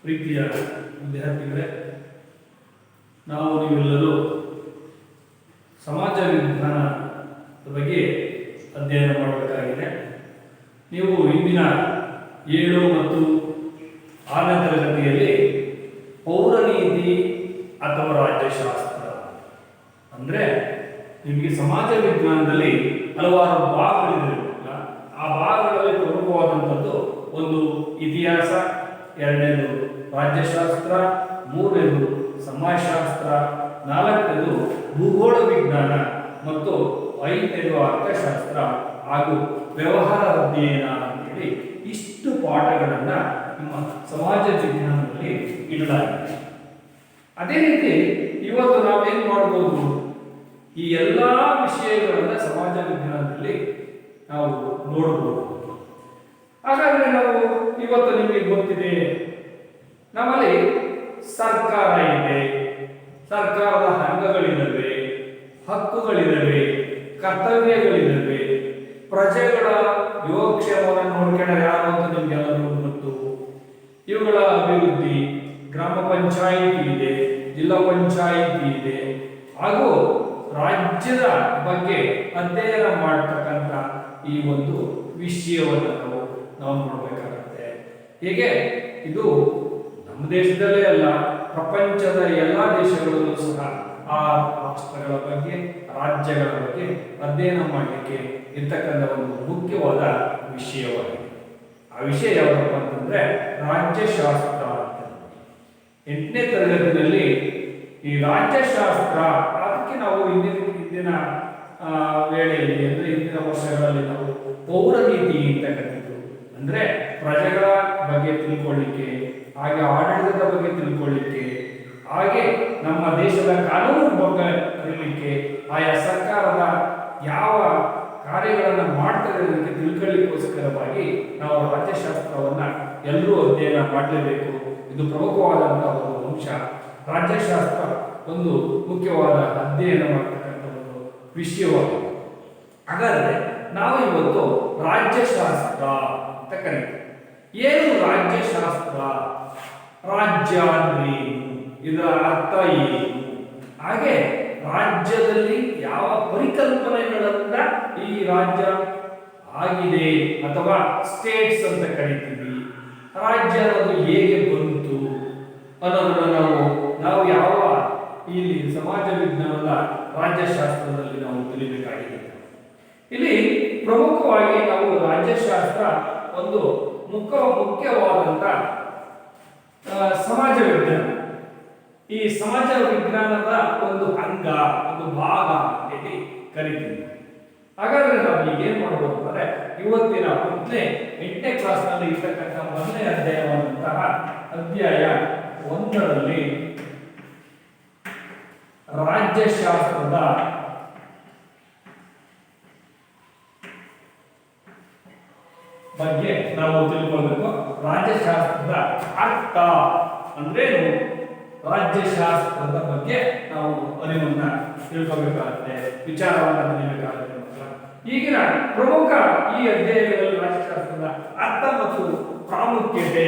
ಪ್ರೀತಿಯ ವಿದ್ಯಾರ್ಥಿಗಳೇ, ನಾವು ನೀವೆಲ್ಲರೂ ಸಮಾಜ ವಿಜ್ಞಾನದ ಬಗ್ಗೆ ಅಧ್ಯಯನ ಮಾಡಬೇಕಾಗಿದೆ. ನೀವು ಇಂದಿನ 7 ಮತ್ತು 6ನೇ ತರಗತಿಯಲ್ಲಿ ಪೌರನೀತಿ ಅಥವಾ ರಾಜ್ಯಶಾಸ್ತ್ರ ಅಂದರೆ ನಿಮಗೆ ಸಮಾಜ ವಿಜ್ಞಾನದಲ್ಲಿ ಹಲವಾರು ಭಾಗಗಳಿವೆ. ಆ ಭಾಗಗಳಲ್ಲಿ ಪ್ರಮುಖವಾದಂಥದ್ದು ಒಂದು ಇತಿಹಾಸ, 2ನೇದು ರಾಜ್ಯಶಾಸ್ತ್ರ, 3ನೇದು ಸಮಾಜಶಾಸ್ತ್ರ, 4ನೇದು ಭೂಗೋಳ ವಿಜ್ಞಾನ ಮತ್ತು 5ನೇದು ಅರ್ಥಶಾಸ್ತ್ರ ಹಾಗೂ ವ್ಯವಹಾರ ಅಧ್ಯಯನ ಅಂತೇಳಿ ಇಷ್ಟು ಪಾಠಗಳನ್ನು ನಿಮ್ಮ ಸಮಾಜ ವಿಜ್ಞಾನದಲ್ಲಿ ಇಡಲಾಗಿದೆ. ಅದೇ ರೀತಿ ಇವತ್ತು ನಾವೇನು ಮಾಡ್ಬೋದು, ಈ ಎಲ್ಲ ವಿಷಯಗಳನ್ನು ಸಮಾಜ ವಿಜ್ಞಾನದಲ್ಲಿ ನಾವು ನೋಡಬಹುದು. ಹಾಗಾದರೆ ನಾವು ಇವತ್ತು ನಿಮಗೆ ಗೊತ್ತಿದೆ, ನಮ್ಮಲ್ಲಿ ಸರ್ಕಾರ ಇದೆ, ಸರ್ಕಾರದ ಅಂಗಗಳಿದ್ದಾವೆ, ಹಕ್ಕುಗಳಿದ್ದಾವೆ, ಕರ್ತವ್ಯಗಳಿದ್ದಾವೆ, ಪ್ರಜೆಗಳ ಯೋಗಕ್ಷೇಮವನ್ನು ನೋಡ್ಕೊಂಡ್ರೆ ಯಾರು ಅಂತ ನಿಮ್ಗೆಲ್ಲರಿಗೂ ಗೊತ್ತು. ಇವುಗಳ ಅಭಿವೃದ್ಧಿ, ಗ್ರಾಮ ಪಂಚಾಯಿತಿ ಇದೆ, ಜಿಲ್ಲಾ ಪಂಚಾಯಿತಿ ಇದೆ, ಹಾಗೂ ರಾಜ್ಯದ ಬಗ್ಗೆ ಅಧ್ಯಯನ ಮಾಡತಕ್ಕಂಥ ಈ ಒಂದು ವಿಷಯವನ್ನು ನಾವು ನೋಡಬೇಕಾಗುತ್ತೆ. ಹೀಗೆ ಇದು ನಮ್ಮ ದೇಶದಲ್ಲೇ ಅಲ್ಲ, ಪ್ರಪಂಚದ ಎಲ್ಲ ದೇಶಗಳಲ್ಲೂ ಸಹ ಆ ರಾಷ್ಟ್ರಗಳ ಬಗ್ಗೆ, ರಾಜ್ಯಗಳ ಬಗ್ಗೆ ಅಧ್ಯಯನ ಮಾಡಲಿಕ್ಕೆ ಇರ್ತಕ್ಕಂಥ ಒಂದು ಮುಖ್ಯವಾದ ವಿಷಯವಾಗಿದೆ. ಆ ವಿಷಯ ಯಾವುದಪ್ಪ ಅಂತಂದ್ರೆ ರಾಜ್ಯಶಾಸ್ತ್ರ ಅಂತ. 8ನೇ ತರಗತಿಯಲ್ಲಿ ಈ ರಾಜ್ಯಶಾಸ್ತ್ರ, ಅದಕ್ಕೆ ನಾವು ಇಂದಿನ ವೇಳೆಯಲ್ಲಿ ಅಂದರೆ ಇಂದಿನ ವರ್ಷಗಳಲ್ಲಿ ನಾವು ಪೌರನೀತಿ ಅಂತ ಕರೀತೀವಿ. ಅಂದರೆ ಪ್ರಜೆಗಳ ಬಗ್ಗೆ ತಿಳ್ಕೊಳ್ಳಿಕ್ಕೆ, ಹಾಗೆ ಆಡಳಿತದ ಬಗ್ಗೆ ತಿಳ್ಕೊಳ್ಳಿಕ್ಕೆ, ಹಾಗೆ ನಮ್ಮ ದೇಶದ ಕಾನೂನು ಬಗ್ಗೆ ಅರಿಲಿಕ್ಕೆ, ಆಯಾ ಸರ್ಕಾರದ ಯಾವ ಕಾರ್ಯಗಳನ್ನು ಮಾಡ್ತಾರೆ ಅದಕ್ಕೆ ತಿಳ್ಕೊಳ್ಳಿಕ್ಕೋಸ್ಕರವಾಗಿ ನಾವು ರಾಜ್ಯಶಾಸ್ತ್ರವನ್ನು ಎಲ್ಲರೂ ಅಧ್ಯಯನ ಮಾಡಲೇಬೇಕು. ಇದು ಪ್ರಮುಖವಾದಂತಹ ಒಂದು ಅಂಶ. ರಾಜ್ಯಶಾಸ್ತ್ರ ಒಂದು ಮುಖ್ಯವಾದ ಅಧ್ಯಯನ ಮಾಡತಕ್ಕಂಥ ಒಂದು ವಿಷಯವಾಗಿದೆ. ಹಾಗಾದರೆ ನಾವು ಇವತ್ತು ರಾಜ್ಯಶಾಸ್ತ್ರ ಅಂತ ಕರೀತೀವಿ. ಏನು ರಾಜ್ಯಶಾಸ್ತ್ರ? ರಾಜ್ಯ ಅಂದ್ರೆ ಇದರ ಅರ್ಥ ಏನು? ಹಾಗೆ ರಾಜ್ಯದಲ್ಲಿ ಯಾವ ಪರಿಕಲ್ಪನೆಗಳಿಂದ ಈ ರಾಜ್ಯ ಆಗಿದೆ ಅಥವಾ ಸ್ಟೇಟ್ಸ್ ಅಂತ ಕರಿತೀವಿ, ರಾಜ್ಯ ಅನ್ನೋದು ಹೇಗೆ ಬಂತು ಅನ್ನೋದನ್ನು ನಾವು ಯಾವ ಇಲ್ಲಿ ಸಮಾಜ ವಿಜ್ಞಾನದ ರಾಜ್ಯಶಾಸ್ತ್ರದಲ್ಲಿ ನಾವು ತಿಳಿಬೇಕಾಗಿದೆ. ಇಲ್ಲಿ ಪ್ರಮುಖವಾಗಿ ನಾವು ರಾಜ್ಯಶಾಸ್ತ್ರ ಒಂದು ಮುಖ್ಯವಾದಂಥ ಸಮಾಜ ವಿಜ್ಞಾನ. ಈ ಸಮಾಜ ವಿಜ್ಞಾನದ ಒಂದು ಅಂಗ, ಒಂದು ಭಾಗ ಅಂತೇಳಿ ಕರಿತೀವಿ. ಹಾಗಾದ್ರೆ ನಾವು ಈಗ ಏನ್ ಮಾಡಬಹುದು ಅಂದ್ರೆ, ಇವತ್ತಿನ 8ನೇ ಕ್ಲಾಸ್ನಲ್ಲಿ ಇರ್ತಕ್ಕಂಥ 1ನೇ ಅಧ್ಯಾಯವಾದಂತಹ ಅಧ್ಯಾಯ 1ರಲ್ಲಿ ರಾಜ್ಯಶಾಸ್ತ್ರದ ಬಗ್ಗೆ ನಾವು ತಿಳ್ಕೊಳ್ಬೇಕು. ರಾಜ್ಯಶಾಸ್ತ್ರದ ಅರ್ಥ ಅಂದ್ರೇನು, ರಾಜ್ಯಶಾಸ್ತ್ರದ ಬಗ್ಗೆ ನಾವು ಅರಿವನ್ನ ತಿಳ್ಕೋಬೇಕಾಗುತ್ತೆ, ವಿಚಾರವನ್ನು ತಿಳಿಯಬೇಕಾಗುತ್ತೆ. ಈಗಿನ ಪ್ರಮುಖ ಈ ಅಧ್ಯಾಯಗಳಲ್ಲಿ ರಾಜ್ಯಶಾಸ್ತ್ರದ ಅರ್ಥ ಮತ್ತು ಪ್ರಾಮುಖ್ಯತೆ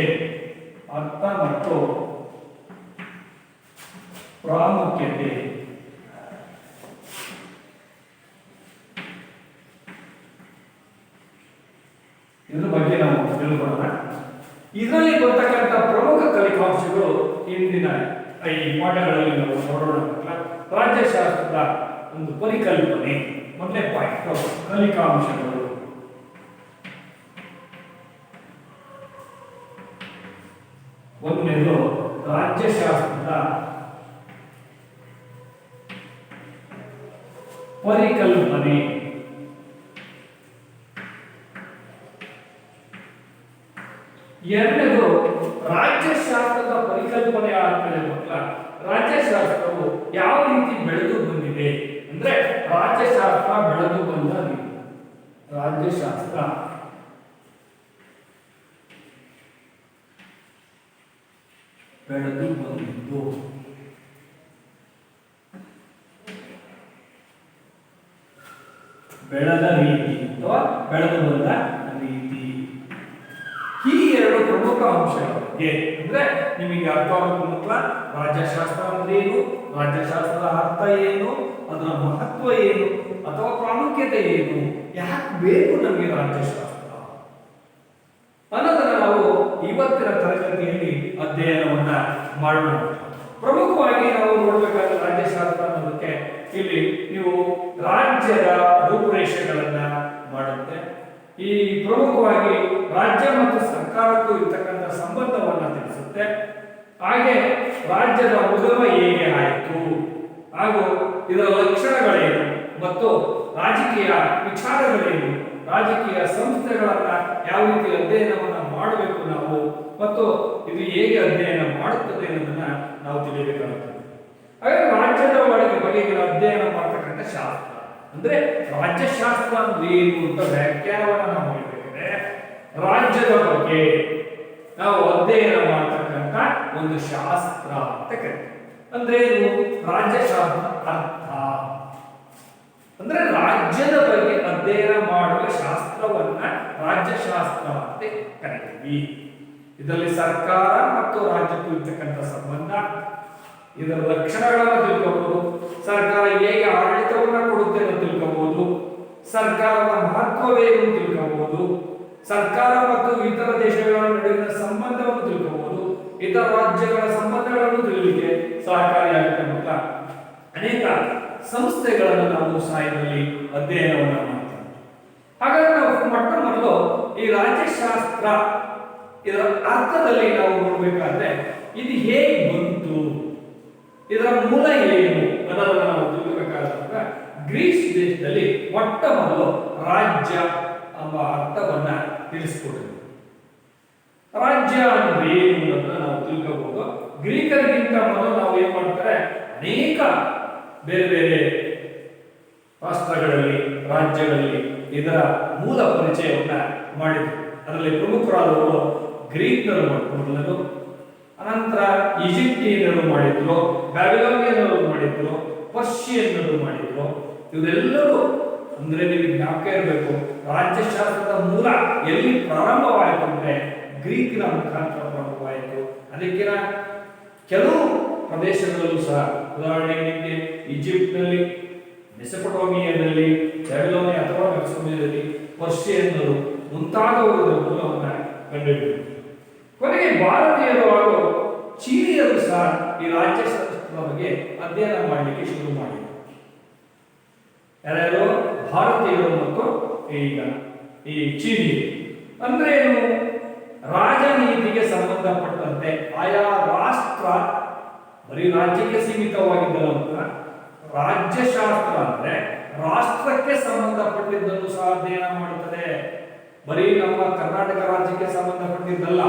ಇದ್ರ ಬಗ್ಗೆ ನಾವು ತಿಳ್ಕೊಳ್ಳೋಣ. ಇದರಲ್ಲಿ ಬರ್ತಕ್ಕಂಥ ಪ್ರಮುಖ ಕಲಿಕಾಂಶಗಳು ಇಂದಿನ ಈ ಪಾಠಗಳಲ್ಲಿ ನಾವು ನೋಡೋಣ. ರಾಜ್ಯಶಾಸ್ತ್ರದ ಒಂದು ಪರಿಕಲ್ಪನೆ, 1ನೇ ಪಾಯಿಂಟ್ ಕಲಿಕಾಂಶಗಳು. ಒಂದನೇದು ರಾಜ್ಯಶಾಸ್ತ್ರದ ಪರಿಕಲ್ಪನೆ. ಎರಡನೇದು ರಾಜ್ಯಶಾಸ್ತ್ರದ ಪರಿಕಲ್ಪನೆ ಆದ್ಮೇಲೆ ಮಕ್ಕಳ ರಾಜ್ಯಶಾಸ್ತ್ರವು ಯಾವ ರೀತಿ ಬೆಳೆದು ಬಂದಿದೆ ಅಂದ್ರೆ, ರಾಜ್ಯಶಾಸ್ತ್ರ ಬೆಳೆದು ಬಂದ ರೀತಿ. ರಾಜ್ಯಶಾಸ್ತ್ರ ಬೆಳೆದು ಬಂದಿದ್ದು, ಬೆಳೆದ ರೀತಿ ಅಥವಾ ಬೆಳೆದು ಬಂದ ರೀತಿ. ಈ ಎರಡು ಪ್ರಮುಖ ಅಂಶಗಳ ಬಗ್ಗೆ ಅಂದ್ರೆ ನಿಮಗೆ ಅರ್ಥ ಆಗಬೇಕು ಮಕ್ಕಳ. ರಾಜ್ಯಶಾಸ್ತ್ರ ಅಂದ್ರೆ ಏನು, ರಾಜ್ಯಶಾಸ್ತ್ರದ ಅರ್ಥ ಏನು, ಅದರ ಮಹತ್ವ ಏನು ಅಥವಾ ಪ್ರಾಮುಖ್ಯತೆ ಏನು, ಯಾಕೆ ಬೇಕು ನಮಗೆ ರಾಜ್ಯಶಾಸ್ತ್ರ ಅನ್ನೋದನ್ನ ನಾವು ಇವತ್ತಿನ ತರಗತಿಯಲ್ಲಿ ಅಧ್ಯಯನವನ್ನ ಮಾಡೋಣ. ಪ್ರಮುಖವಾಗಿ ನಾವು ನೋಡಬೇಕಾದ ರಾಜ್ಯಶಾಸ್ತ್ರ ಅನ್ನೋದಕ್ಕೆ ಇಲ್ಲಿ ನೀವು ರಾಜ್ಯದ ರೂಪುರೇಷೆಗಳನ್ನ ಮಾಡುತ್ತೆ. ಈ ಪ್ರಮುಖವಾಗಿ ರಾಜ್ಯ ಮತ್ತು ಸರ್ಕಾರಕ್ಕೂ ಇರತಕ್ಕಂಥ ಸಂಬಂಧವನ್ನ ತಿಳಿಸುತ್ತೆ. ಹಾಗೆ ರಾಜ್ಯದ ಉಗಮ ಹೇಗೆ ಆಯಿತು ಹಾಗೂ ಇದರ ಲಕ್ಷಣಗಳೇನು ಮತ್ತು ರಾಜಕೀಯ ವಿಚಾರಗಳೇನು, ರಾಜಕೀಯ ಸಂಸ್ಥೆಗಳನ್ನ ಯಾವ ರೀತಿ ಅಧ್ಯಯನವನ್ನ ಮಾಡಬೇಕು ನಾವು ಮತ್ತು ಇದು ಹೇಗೆ ಅಧ್ಯಯನ ಮಾಡುತ್ತದೆ ಅನ್ನೋದನ್ನ ನಾವು ತಿಳಿಯಬೇಕಾಗುತ್ತದೆ. ಹಾಗಾಗಿ ರಾಜ್ಯದ ಬಗೆಗಿನ ಅಧ್ಯಯನ ಮಾಡತಕ್ಕಂಥ ಶಾಸ್ತ್ರ ಅಂದ್ರೆ ರಾಜ್ಯಶಾಸ್ತ್ರ ಅಂದ್ರೆ ಏನು ಅಂತ ವ್ಯಾಖ್ಯಾನವನ್ನ ನಾವು ಹೇಳ್ಬೇಕಾದ್ರೆ ರಾಜ್ಯದ ಬಗ್ಗೆ ನಾವು ಅಧ್ಯಯನ ಮಾಡತಕ್ಕಂಥ ಒಂದು ಶಾಸ್ತ್ರ ಅಂತ ಕರೀತೀವಿ. ಅಂದ್ರೆ ಏನು ರಾಜ್ಯಶಾಸ್ತ್ರ ಅರ್ಥ ಅಂದ್ರೆ ರಾಜ್ಯದ ಬಗ್ಗೆ ಅಧ್ಯಯನ ಮಾಡುವ ಶಾಸ್ತ್ರವನ್ನ ರಾಜ್ಯಶಾಸ್ತ್ರ ಅಂತ ಕರೀತೀವಿ. ಇದರಲ್ಲಿ ಸರ್ಕಾರ ಮತ್ತು ರಾಜ್ಯಕ್ಕೂ ಇರ್ತಕ್ಕಂಥ ಸಂಬಂಧ, ಇದರ ಲಕ್ಷಣಗಳನ್ನು ತಿಳ್ಕೋಬಹುದು, ಸರ್ಕಾರ ಹೇಗೆ ಆಡಳಿತವನ್ನ ಕೊಡುತ್ತೆ ಅಂತ ತಿಳ್ಕೋಬಹುದು, ಸರ್ಕಾರದ ಮಹತ್ವವೇನು ತಿಳ್ಕೋಬಹುದು, ಸರ್ಕಾರ ಮತ್ತು ಇತರ ದೇಶಗಳ ನಡುವಿನ ಸಂಬಂಧವನ್ನು ತಿಳ್ಕೋಬಹುದು, ಇತರ ರಾಜ್ಯಗಳ ಸಂಬಂಧಗಳನ್ನು ತಿಳಿಯಲಿಕ್ಕೆ ಸಹಕಾರಿಯಾಗುತ್ತೆ ಮಕ್ಕಳ. ಅನೇಕ ಸಂಸ್ಥೆಗಳನ್ನು ನಾವು ಸಹ ಇದರಲ್ಲಿ ಅಧ್ಯಯನವನ್ನು ಮಾಡ್ತೀವಿ. ಹಾಗಾದ್ರೆ ನಾವು ಮೊಟ್ಟ ಮೊದಲು ಈ ರಾಜ್ಯಶಾಸ್ತ್ರ ಇದರ ಅರ್ಥದಲ್ಲಿ ನಾವು ನೋಡಬೇಕಾದ್ರೆ ಇದು ಹೇಗೆ ಬಂತು, ಇದರ ಮೂಲ ಏನು ಅನ್ನೋದನ್ನು ನಾವು ತಿಳ್ಕೋಬೇಕಾದಾಗ ಗ್ರೀಸ್ ದೇಶದಲ್ಲಿ ಮೊಟ್ಟ ಮೊದಲು ರಾಜ್ಯ ಎಂಬ ಅರ್ಥವನ್ನ ತಿಳಿಸಿಕೊಟ್ಟಿದೆ. ರಾಜ್ಯ ಅಂದ್ರೆ ಏನು ಅನ್ನೋದನ್ನ ನಾವು ತಿಳ್ಕೋಬಹುದು. ಗ್ರೀಕರಿಗಿಂತ ಮೊದಲು ನಾವು ಏನ್ ಮಾಡ್ತಾರೆ, ಅನೇಕ ಬೇರೆ ಬೇರೆ ರಾಷ್ಟ್ರಗಳಲ್ಲಿ ರಾಜ್ಯಗಳಲ್ಲಿ ಇದರ ಮೂಲ ಪರಿಚಯವನ್ನ ಮಾಡಿದ್ರು. ಅದರಲ್ಲಿ ಪ್ರಮುಖರಾದವರು ಗ್ರೀಕರು ಮೊದಲು, ಅನಂತರ ಈಜಿಪ್ಟಿಯನ್ನರು ಮಾಡಿದ್ರು, ಬ್ಯಾಬಿಲೋನಿಯನ್ನರು ಮಾಡಿದ್ರು, ಪರ್ಷಿಯನ್ನರು ಮಾಡಿದ್ರು. ಇವರೆಲ್ಲರೂ ಅಂದ್ರೆ ನಿಮಗೆ ಜ್ಞಾಪಕ ಇರಬೇಕು, ರಾಜ್ಯಶಾಸ್ತ್ರದ ಮೂಲ ಎಲ್ಲಿ ಪ್ರಾರಂಭವಾಯಿತು ಅಂದ್ರೆ ಗ್ರೀಕಿನ ಮುಖಾಂತರ ಪ್ರಾರಂಭವಾಯಿತು. ಅದಕ್ಕಿನ ಕೆಲವು ಪ್ರದೇಶಗಳಲ್ಲೂ ಸಹ, ಉದಾಹರಣೆಗೆ ನಿಮಗೆ ಈಜಿಪ್ಟ್ನಲ್ಲಿ, ಮೆಸೊಪೊಟೇಮಿಯಾದಲ್ಲಿ, ಬ್ಯಾಬಿಲೋನಿಯಾ ಅಥವಾ ಮೆಸೊಪೊಟೇಮಿಯಾದಲ್ಲಿ ಪರ್ಷಿಯನ್ನರು ಮುಂತಾದವುಗಳ ಮೂಲವನ್ನ ಕಂಡುಹಿಡಿದರು. ಕೊನೆಗೆ ಭಾರತೀಯರು ಹಾಗೂ ಚೀನಿಯರು ಸಹ ಈ ರಾಜ್ಯಶಾಸ್ತ್ರದ ಬಗ್ಗೆ ಅಧ್ಯಯನ ಮಾಡಲಿಕ್ಕೆ ಶುರು ಮಾಡಿದರು. ಯಾರ್ಯಾರು? ಭಾರತೀಯರು ಮತ್ತು ಈಗ ಈ ಚೀನಿಯರು. ಅಂದ್ರೆ ಏನು? ರಾಜನೀತಿಗೆ ಸಂಬಂಧಪಟ್ಟಂತೆ ಆಯಾ ರಾಷ್ಟ್ರ ಬರೀ ರಾಜ್ಯಕ್ಕೆ ಸೀಮಿತವಾಗಿದ್ದಲ್ಲ, ರಾಜ್ಯಶಾಸ್ತ್ರ ಅಂದ್ರೆ ರಾಷ್ಟ್ರಕ್ಕೆ ಸಂಬಂಧಪಟ್ಟಿದ್ದನ್ನು ಸಹ ಅಧ್ಯಯನ ಮಾಡುತ್ತದೆ. ಬರೀ ನಮ್ಮ ಕರ್ನಾಟಕ ರಾಜ್ಯಕ್ಕೆ ಸಂಬಂಧಪಟ್ಟಿದ್ದಲ್ಲ,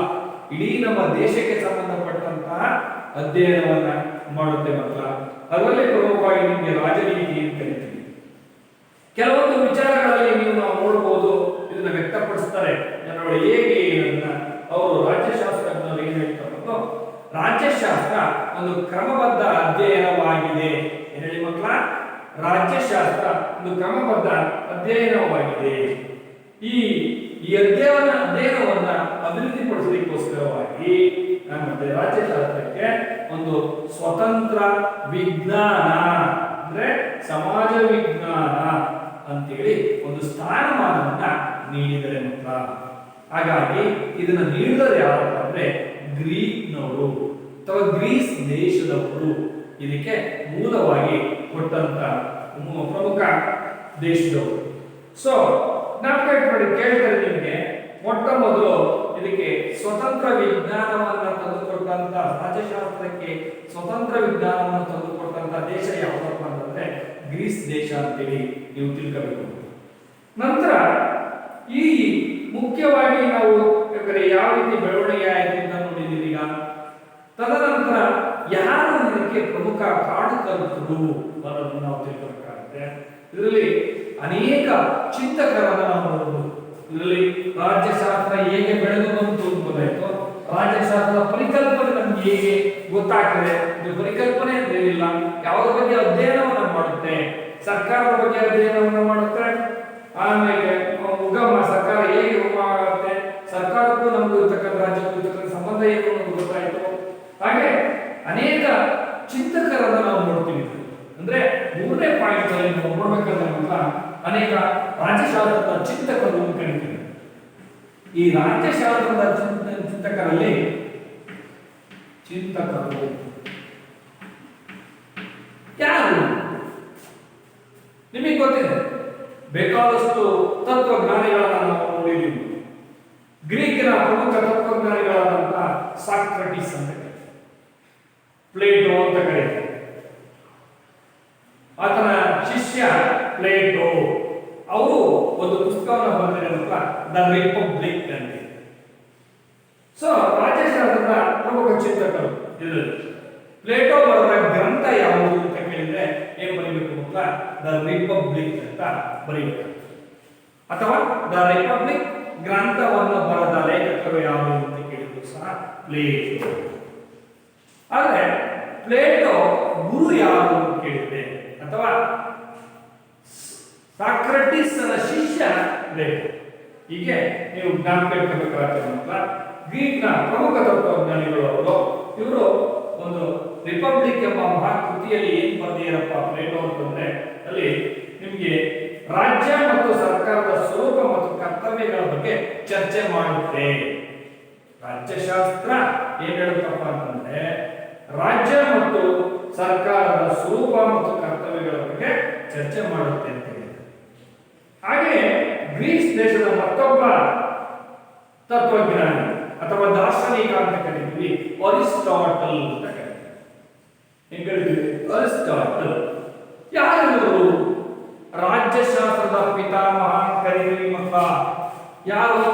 ಇಡೀ ನಮ್ಮ ದೇಶಕ್ಕೆ ಸಂಬಂಧಪಟ್ಟಂತಹ ಅಧ್ಯಯನವನ್ನ ಮಾಡುತ್ತೆ ಮಕ್ಕಳ. ಅದರಲ್ಲಿ ಪ್ರಮುಖವಾಗಿ ನಿಮಗೆ ರಾಜನೀತಿ ಅಂತ ಕರಿತೀವಿ. ಕೆಲವೊಂದು ವಿಚಾರಗಳಲ್ಲಿ ನೀವು ನಾವು ನೋಡಬಹುದು, ಇದನ್ನ ವ್ಯಕ್ತಪಡಿಸ್ತಾರೆ ಜನಗಳು ಹೇಗೆ ಇದನ್ನ ಅವರು ರಾಜ್ಯಶಾಸ್ತ್ರಜ್ಞರು ಏನ್ ಹೇಳ್ತಾರೆ, ರಾಜ್ಯಶಾಸ್ತ್ರ ಒಂದು ಕ್ರಮಬದ್ಧ ಅಧ್ಯಯನವಾಗಿದೆ. ಏನ್ ಹೇಳಿ ಮಕ್ಕಳ? ರಾಜ್ಯಶಾಸ್ತ್ರ ಒಂದು ಕ್ರಮಬದ್ಧ ಅಧ್ಯಯನವಾಗಿದೆ. ಈ ಅಧ್ಯಯನವನ್ನ ಅಭಿವೃದ್ಧಿಪಡಿಸಲಿಕ್ಕೋಸ್ಕರವಾಗಿ ಮತ್ತೆ ರಾಜ್ಯಶಾಸ್ತ್ರಕ್ಕೆ ಒಂದು ಸ್ವತಂತ್ರ ವಿಜ್ಞಾನ ಅಂದ್ರೆ ಸಮಾಜ ವಿಜ್ಞಾನ ಅಂತೇಳಿ ಒಂದು ಸ್ಥಾನಮಾನವನ್ನ ನೀಡಿದರೆ ಮಕ್ಕಳ. ಹಾಗಾಗಿ ಇದನ್ನ ನೀಡಿದರೆ ಯಾರಪ್ಪ ಅಂದ್ರೆ ಗ್ರೀಕ್ನವರು ಅಥವಾ ಗ್ರೀಸ್ ದೇಶದವರು ಇದಕ್ಕೆ ಮೂಲವಾಗಿ ಕೊಟ್ಟಂತ ಪ್ರಮುಖ ದೇಶದವರು. ಸೊ ನಾವು ಕೇಳ್ತಾರೆ ನಿಮಗೆ, ಮೊಟ್ಟ ಮೊದಲು ಇದಕ್ಕೆ ಸ್ವತಂತ್ರ ವಿಜ್ಞಾನವನ್ನ ತಂದುಕೊಟ್ಟಂತ, ರಾಜ್ಯಶಾಸ್ತ್ರಕ್ಕೆ ಸ್ವತಂತ್ರ ವಿಜ್ಞಾನವನ್ನು ತಂದುಕೊಟ್ಟಂತ ದೇಶ ಯಾವ್ದಪ್ಪ ಅಂತಂದ್ರೆ ಗ್ರೀಸ್ ದೇಶ ಅಂತೇಳಿ ನೀವು ತಿಳ್ಕೋಬೇಕು. ನಂತರ ಈ ಮುಖ್ಯವಾಗಿ ನಾವು ಯಾವ ರೀತಿ ಬೆಳವಣಿಗೆ ಆಯಿತು ಅಂತ ನೋಡಿದ್ದೀವಿ ಈಗ. ತದನಂತರ ಯಾರು ಇದಕ್ಕೆ ಪ್ರಮುಖ ಕಾರಣಕರ್ತರು ಅನ್ನೋದನ್ನು ನಾವು ತಿಳ್ಕೋಬೇಕಾಗುತ್ತೆ. ಇದರಲ್ಲಿ ಅನೇಕ ಚಿಂತಕರನ್ನ ನಾವು ನೋಡಬಹುದು. ಇದರಲ್ಲಿ ರಾಜ್ಯಶಾಸ್ತ್ರ ಹೇಗೆ ಬೆಳೆದು ಬಂತು ಗೊತ್ತಾಯ್ತು, ರಾಜ್ಯಶಾಸ್ತ್ರದ ಪರಿಕಲ್ಪನೆ ನಮ್ಗೆ ಹೇಗೆ ಗೊತ್ತಾಗ್ತದೆ, ಇದು ಪರಿಕಲ್ಪನೆ ಅಂತ ಏನಿಲ್ಲ, ಯಾವುದ್ರ ಬಗ್ಗೆ ಅಧ್ಯಯನವನ್ನ ಮಾಡುತ್ತೆ, ಸರ್ಕಾರದ ಬಗ್ಗೆ ಅಧ್ಯಯನವನ್ನ ಮಾಡುತ್ತೆ, ಆಮೇಲೆ ಉಗಮ ಸರ್ಕಾರ ಹೇಗೆ ಉಗಮ ಆಗುತ್ತೆ, ಸರ್ಕಾರಕ್ಕೂ ನಮಗೂ ಇರ್ತಕ್ಕಂಥ ರಾಜ್ಯಕ್ಕೂ ಇರ್ತಕ್ಕಂಥ ಸಂಬಂಧ ಏನು ಅನ್ನೋದು ಗೊತ್ತಾಯ್ತು. ಚಿಂತಕರು ಅಂತ ಕರೀತೀವಿ. ಈ ರಾಜ್ಯಶಾಸ್ತ್ರದ ಚಿಂತಕರಲ್ಲಿ ಚಿಂತಕರು ಯಾರು ನಿಮಗೆ ಗೊತ್ತಿದೆ. ಬೇಕಾದಷ್ಟು ತತ್ವಜ್ಞಾನಿಗಳನ್ನ ನಾವು ನೋಡಿದ್ದೀವಿ. ಗ್ರೀಕಿನ ಪ್ರಮುಖ ತತ್ವಜ್ಞಾನಿಗಳಾದಂತಹ ಸಾಕ್ರಟಿಸ್ ಅಂತ ಕರೀತಾರೆ, ಪ್ಲೇಟೋ ಅಂತ ಕರೀತಾರೆ. ಆತನ ಶಿಷ್ಯ ಪ್ಲೇಟೋ ಅವರು ಒಂದು ಪುಸ್ತಕವನ್ನು ಬರೆದಿರುವ ದ ರಿಪಬ್ಲಿಕ್ ಅಂತ. ಸೊ ರಾಜ್ಯಶಾಸ್ತ್ರದ ಪ್ರಮುಖ ಚಿಂತಕರು ಇದು. ಪ್ಲೇಟೋ ಬರೆದ ಗ್ರಂಥ ಯಾವುದು ಅಂತ ಕೇಳಿದ್ರೆ ಏನ್ ಬರೀಬೇಕು ಅಂತ ದ ರಿಪಬ್ಲಿಕ್ ಅಂತ ಬರೀಬೇಕು. ಅಥವಾ ದ ರಿಪಬ್ಲಿಕ್ ಗ್ರಂಥವನ್ನು ಬರೆದ ಲೇಖಕರು ಯಾರು ಅಂತ ಕೇಳಿದ್ರು ಸಹ ಪ್ಲೇಟೋ. ಆದ್ರೆ ಪ್ಲೇಟೋ ಗುರು ಯಾರು ಅಂತ ಕೇಳಿದ್ರೆ ಅಥವಾ ಸಾಕ್ರಟಿಸ್ ಶಿಷ್ಯ ಪ್ಲೇಟೋ. ಹೀಗೆ ನೀವು ಜ್ಞಾಪಕ ಇಟ್ಕೋಬೇಕಾಗ್ತದೆ. ಗ್ರೀಕ್ನ ಪ್ರಮುಖ ತತ್ವಜ್ಞಾನಿಗಳು ಅವರು. ಇವರು ಒಂದು ರಿಪಬ್ಲಿಕ್ ಎಂಬ ಮಹಾಕೃತಿಯಲ್ಲಿ ಏನ್ ಬರೆದಿರಪ್ಪ ಪ್ಲೇಟೋ ಅಂತಂದ್ರೆ ಅಲ್ಲಿ ನಿಮಗೆ ರಾಜ್ಯ ಮತ್ತು ಸರ್ಕಾರದ ಸ್ವರೂಪ ಮತ್ತು ಕರ್ತವ್ಯಗಳ ಬಗ್ಗೆ ಚರ್ಚೆ ಮಾಡುತ್ತೆ. ರಾಜ್ಯಶಾಸ್ತ್ರ ಏನ್ ಹೇಳುತ್ತಪ್ಪ ಅಂತಂದ್ರೆ ರಾಜ್ಯ ಮತ್ತು ಸರ್ಕಾರದ ಸ್ವರೂಪ ಮತ್ತು ಕರ್ತವ್ಯಗಳ ಬಗ್ಗೆ ಚರ್ಚೆ ಮಾಡುತ್ತೆ ಅಂತ ಹೇಳಿದೆ. ಹಾಗೆ ಗ್ರೀಸ್ ದೇಶದ ಮತ್ತೊಬ್ಬ ತತ್ವಜ್ಞಾನಿ ಅಥವಾ ದಾರ್ಶನಿಕ ಅಂತ ಕರೀತೀವಿ ಅರಿಸ್ಟಾಟಲ್ ಅಂತ ಕರೀತೀವಿ. ಅರಿಸ್ಟಾಟಲ್ ಯಾರು? ರಾಜ್ಯಶಾಸ್ತ್ರದ ಪಿತಾಮಹ ಕರೀತೀವಿ ಮಕ್ಕಳ. ಯಾರು?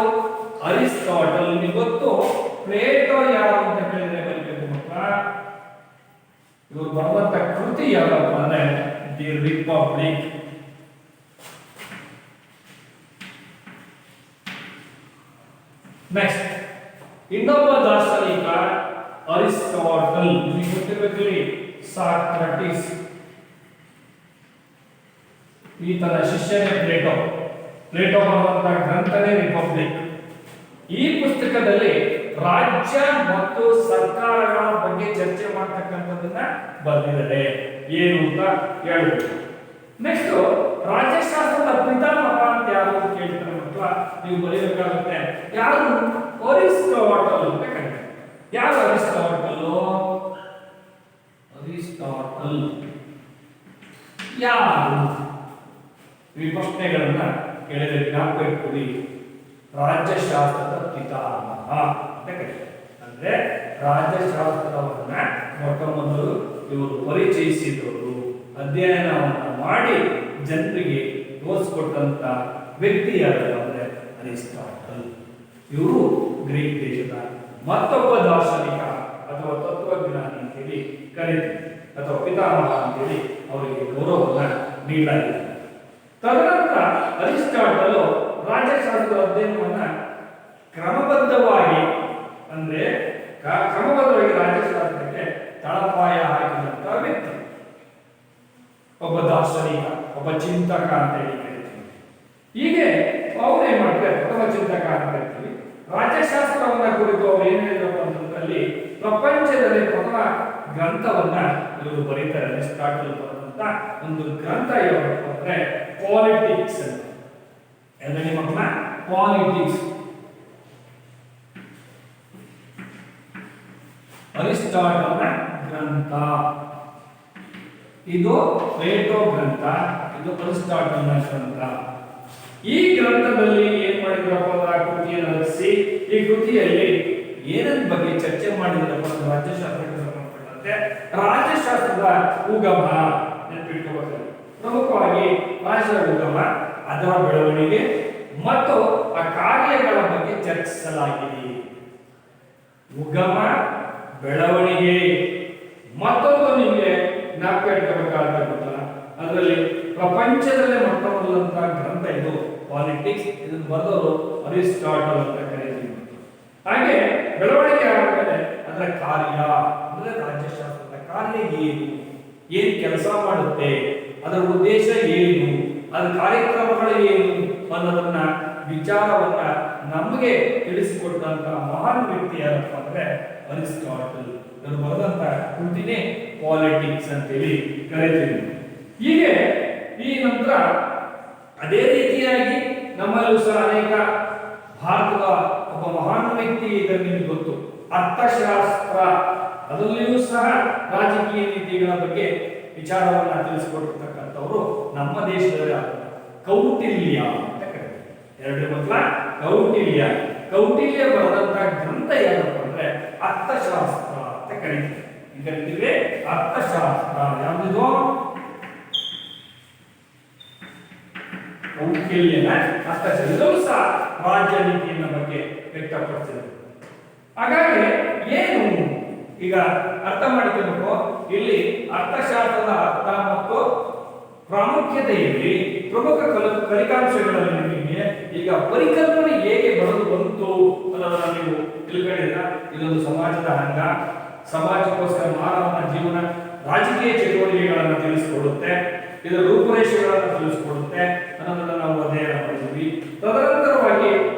ಅರಿಸ್ಟಾಟಲ್. ನಿಮಗೆ ಗೊತ್ತು. ಪ್ಲೇಟೋ ಯಾರು ಅಂತ ಕೇಳಿದ್ರೆ ಬರೀಬೇಕು ಮಕ್ಕಳ. ಇವರು ಬರೆದಂತ ಕೃತಿ ಯಾರಪ್ಪ ಅಂದ್ರೆ ದಿ ರಿಪಬ್ಲಿಕ್. ನೆಕ್ಸ್ಟ್ ಇನ್ನೊಬ್ಬ ದಾರ್ಶನಿಕ ಅರಿಸ್ಟಾಟಲ್. ನಿಮಗೆ ಗೊತ್ತಿರಬೇಕಲ್ಲಿ ಸಾಕ್ರಟಿಸ್. ಈತನ ಶಿಷ್ಯನೇ ಪ್ಲೇಟೋ. ಪ್ಲೇಟೋ ಬರೆದಂತಹ ಗ್ರಂಥನೇ ರಿಪಬ್ಲಿಕ್. ಈ ಪುಸ್ತಕದಲ್ಲಿ ರಾಜ್ಯ ಮತ್ತು ಸರ್ಕಾರಗಳ ಬಗ್ಗೆ ಚರ್ಚೆ ಮಾಡ್ತಕ್ಕಂಥದ್ದನ್ನ ಬರೆದಿದ್ದಾರೆ. ಏನು ಅಂತ ಹೇಳ್ಬೇಕು. ನೆಕ್ಸ್ಟ್ ರಾಜ್ಯಶಾಸ್ತ್ರದ ಪಿತಾಮಹ ಅಂತ ಯಾರು ಅಂತ ಕೇಳ್ತಾರೆ ಮಕ್ಕಳ. ನೀವು ಬರೀಬೇಕಾಗುತ್ತೆ ಯಾರು? ಅರಿಸ್ಟಾಟಲ್ ಅಂತ ಕರೀತಾರೆ. ಯಾರು ಅರಿಸ್ಟಾಟಲ್? ಅರಿಸ್ಟಾಟಲ್ ಯಾರು? ಈ ಪ್ರಶ್ನೆಗಳನ್ನ ಕೇಳಿದ್ರೆ ಜ್ಞಾಪಕ ಇಟ್ಕೊಳ್ಳಿ. ರಾಜ್ಯಶಾಸ್ತ್ರದ ಪಿತಾಮಹ ಅಂತ ಕರೀತಾರೆ. ಅಂದ್ರೆ ರಾಜ್ಯಶಾಸ್ತ್ರವನ್ನ ಮೊಟ್ಟ ಮೊದಲು ಇವರು ಪರಿಚಯಿಸಿದವರು, ಅಧ್ಯಯನವನ್ನ ಮಾಡಿ ಜನರಿಗೆ ತೋರಿಸ್ಕೊಟ್ಟಂತ ವ್ಯಕ್ತಿ ಯಾರು ಅಂದ್ರೆ ಅರಿಸ್ಟಾಟಲ್. ಇವರು ಗ್ರೀಕ್ ದೇಶದ ಮತ್ತೊಬ್ಬ ದಾರ್ಶನಿಕ ಅಥವಾ ತತ್ವಜ್ಞಾನಿ ಅಂತೇಳಿ ಕರೀತೀವಿ, ಅಥವಾ ಪಿತಾಮಹ ಅಂತೇಳಿ ಅವರಿಗೆ ಗೌರವವನ್ನ ನೀಡಲಾಗಿದೆ. ತದನಂತರ ಅರಿಸ್ಟಾಟಲ್ ರಾಜ್ಯಶಾಸ್ತ್ರದ ಅಧ್ಯಯನವನ್ನ ಕ್ರಮಬದ್ಧವಾಗಿ ಅಂದ್ರೆ ಕ್ರಮಬದ್ಧವಾಗಿ ರಾಜ್ಯಶಾಸ್ತ್ರಕ್ಕೆ ತಳಪಾಯ ಹಾಕಿದಂತ ವ್ಯಕ್ತಿ, ಒಬ್ಬ ದಾರ್ಶನಿಕ, ಒಬ್ಬ ಚಿಂತಕ ಅಂತ ಹೇಳಿ ಕರಿತೀವಿ. ಹೀಗೆ ಅವ್ರು ಏನ್ ಮಾಡ್ತಾರೆ? ಪ್ರಥಮ ಚಿಂತಕ ಅಂತ ಕರಿತೀವಿ. ರಾಜ್ಯಶಾಸ್ತ್ರವನ್ನ ಕುರಿತು ಅವ್ರು ಏನ್ ಹೇಳಿದ್ರು ಅಂತಂದ್ರೆ ಪ್ರಪಂಚದಲ್ಲಿ ಪ್ರಥಮ ಗ್ರಂಥವನ್ನ ಇವರು ಬರೀತಾರೆ. ಅರಿಸ್ಟಾಟಲ್ ಬರೆದಂತ ಒಂದು ಗ್ರಂಥ ಯಾವಪ್ಪ ಅಂದ್ರೆ ಪಾಲಿಟಿಕ್ಸ್ ಅಂತ. ಎಲ್ಲರಿ ಮಕ್ಕಳ ಪಾಲಿಟಿಕ್ಸ್. ಅರಿಸ್ಟಾಟಲ್ನ ಗ್ರಂಥ. ಇದು ಪ್ಲೇಟೋ ಗ್ರಂಥ, ಇದು ಅರಿಸ್ಟಾಟಲ್ನ ಗ್ರಂಥ. ಈ ಗ್ರಂಥದಲ್ಲಿ ಏನ್ ಮಾಡಿದ್ರಪ್ಪ ಕೃತಿಯನ್ನು ರಚಿಸಿ ಈ ಕೃತಿಯಲ್ಲಿ ಏನನ್ನ ಬಗ್ಗೆ ಚರ್ಚೆ ಮಾಡಿದ್ರಪ್ಪ ರಾಜ್ಯಶಾಸ್ತ್ರಕ್ಕೆ ಸಂಬಂಧಪಟ್ಟಂತೆ ರಾಜ್ಯಶಾಸ್ತ್ರದ ಉಗಮ ನೆನಪಿಟ್ಕೋಬೇಕು. ಪ್ರಮುಖವಾಗಿ ರಾಜ್ಯದ ಉಗಮ, ಅದರ ಬೆಳವಣಿಗೆ ಮತ್ತು ಆ ಕಾರ್ಯಗಳ ಬಗ್ಗೆ ಚರ್ಚಿಸಲಾಗಿದೆ. ಉಗಮ, ಬೆಳವಣಿಗೆ. ಮತ್ತೊಂದು ನಿಮಗೆ ಜ್ಞಾಪಕ ಇಟ್ಕೋಬೇಕಾಗ್ತಕ್ಕಂಥ ಅದರಲ್ಲಿ ಪ್ರಪಂಚದಲ್ಲೇ ಮೊಟ್ಟ ಮೊದಲಂತಹ ಗ್ರಂಥ ಇದು ಪಾಲಿಟಿಕ್ಸ್. ಇದನ್ನು ಬರೆದವರು ಅರಿಸ್ಟಾಟಲ್ ಅಂತ ಕರೀತೀವಿ. ಹಾಗೆ ಬೆಳವಣಿಗೆ ಆದ್ಮೇಲೆ ಅದರ ಕಾರ್ಯ ಅಂದ್ರೆ ರಾಜ್ಯಶಾಸ್ತ್ರದ ಕಾರ್ಯ ಏನು, ಏನ್ ಕೆಲಸ ಮಾಡುತ್ತೆ, ಅದರ ಉದ್ದೇಶ ಏನು, ಅದರ ಕಾರ್ಯಕ್ರಮಗಳು ಏನು ಅನ್ನೋದನ್ನ ವಿಚಾರವನ್ನ ನಮಗೆ ತಿಳಿಸಿಕೊಟ್ಟಂತ ಮಹಾನ್ ವ್ಯಕ್ತಿ ಯಾರಪ್ಪ ಅಂದ್ರೆ ಅರಿಸ್ಟಾಟಲ್. ಇವರು ಬರೆದಂತ ಕೃತಿನೇ ಪಾಲಿಟಿಕ್ಸ್ ಅಂತೇಳಿ ಕರೀತೀವಿ. ಹೀಗೆ ಈ ನಂತರ ಅದೇ ರೀತಿಯಾಗಿ ನಮ್ಮಲ್ಲೂ ಸಹ ಅನೇಕ ಭಾರತದ ಒಬ್ಬ ಮಹಾನ್ ವ್ಯಕ್ತಿ ಇದನ್ನು ನಿಮಗೆ ಗೊತ್ತು, ಅರ್ಥಶಾಸ್ತ್ರ, ಅದರಲ್ಲಿಯೂ ಸಹ ರಾಜಕೀಯ ನೀತಿಗಳ ಬಗ್ಗೆ ವಿಚಾರವನ್ನ ತಿಳಿಸಿಕೊಟ್ಟಿರ್ತಕ್ಕಂಥವರು ನಮ್ಮ ದೇಶದ ಕೌಟಿಲ್ಯ ಅಂತ ಕರೀತಾರೆ. ಎರಡು ಮೊದಲ ಕೌಟಿಲ್ಯ. ಕೌಟಿಲ್ಯ ಬರೆದಂತಹ ಗ್ರಂಥ ಏನಪ್ಪ ಅಂದ್ರೆ ಅರ್ಥಶಾಸ್ತ್ರ ಅಂತ ಕರೀತೀವಿ. ಅರ್ಥಶಾಸ್ತ್ರ ಯಾವುದು? ಕೌಟಿಲ್ಯನ ಅರ್ಥಶಾಸ್ತ್ರ. ಇದೂ ಸಹ ರಾಜ್ಯ ನೀತಿಯ ಬಗ್ಗೆ ವ್ಯಕ್ತಪಡಿಸಿದೆ. ಹಾಗಾಗಿ ಏನು ಈಗ ಅರ್ಥ ಮಾಡಿಕೊಳ್ಳಬೇಕು, ಇಲ್ಲಿ ಅರ್ಥಶಾಸ್ತ್ರದ ಅರ್ಥ ಮತ್ತು ಪ್ರಾಮುಖ್ಯತೆಯಲ್ಲಿ ಪ್ರಮುಖ ಫಲಿತಾಂಶಗಳಲ್ಲಿ ನಿಮಗೆ ಈಗ ಪರಿಕಲ್ಪನೆ ಹೇಗೆ ಬರೆದು ಬಂತು ಅನ್ನೋದನ್ನ ನೀವು ತಿಳ್ಕೊಂಡಿದ್ದೀರಾ. ಇದೊಂದು ಸಮಾಜದ ಅಂಗ, ಸಮಾಜಕ್ಕೋಸ್ಕರ ಮಾನವನ ಜೀವನ, ರಾಜಕೀಯ ಚಟುವಟಿಕೆಗಳನ್ನು ತಿಳಿಸಿಕೊಡುತ್ತೆ, ಇದರ ರೂಪುರೇಷೆಗಳನ್ನು ತಿಳಿಸಿಕೊಡುತ್ತೆ ಅನ್ನೋದನ್ನ ನಾವು ಅಧ್ಯಯನ ಮಾಡಿದ್ವಿ. ತದನಂತರವಾಗಿ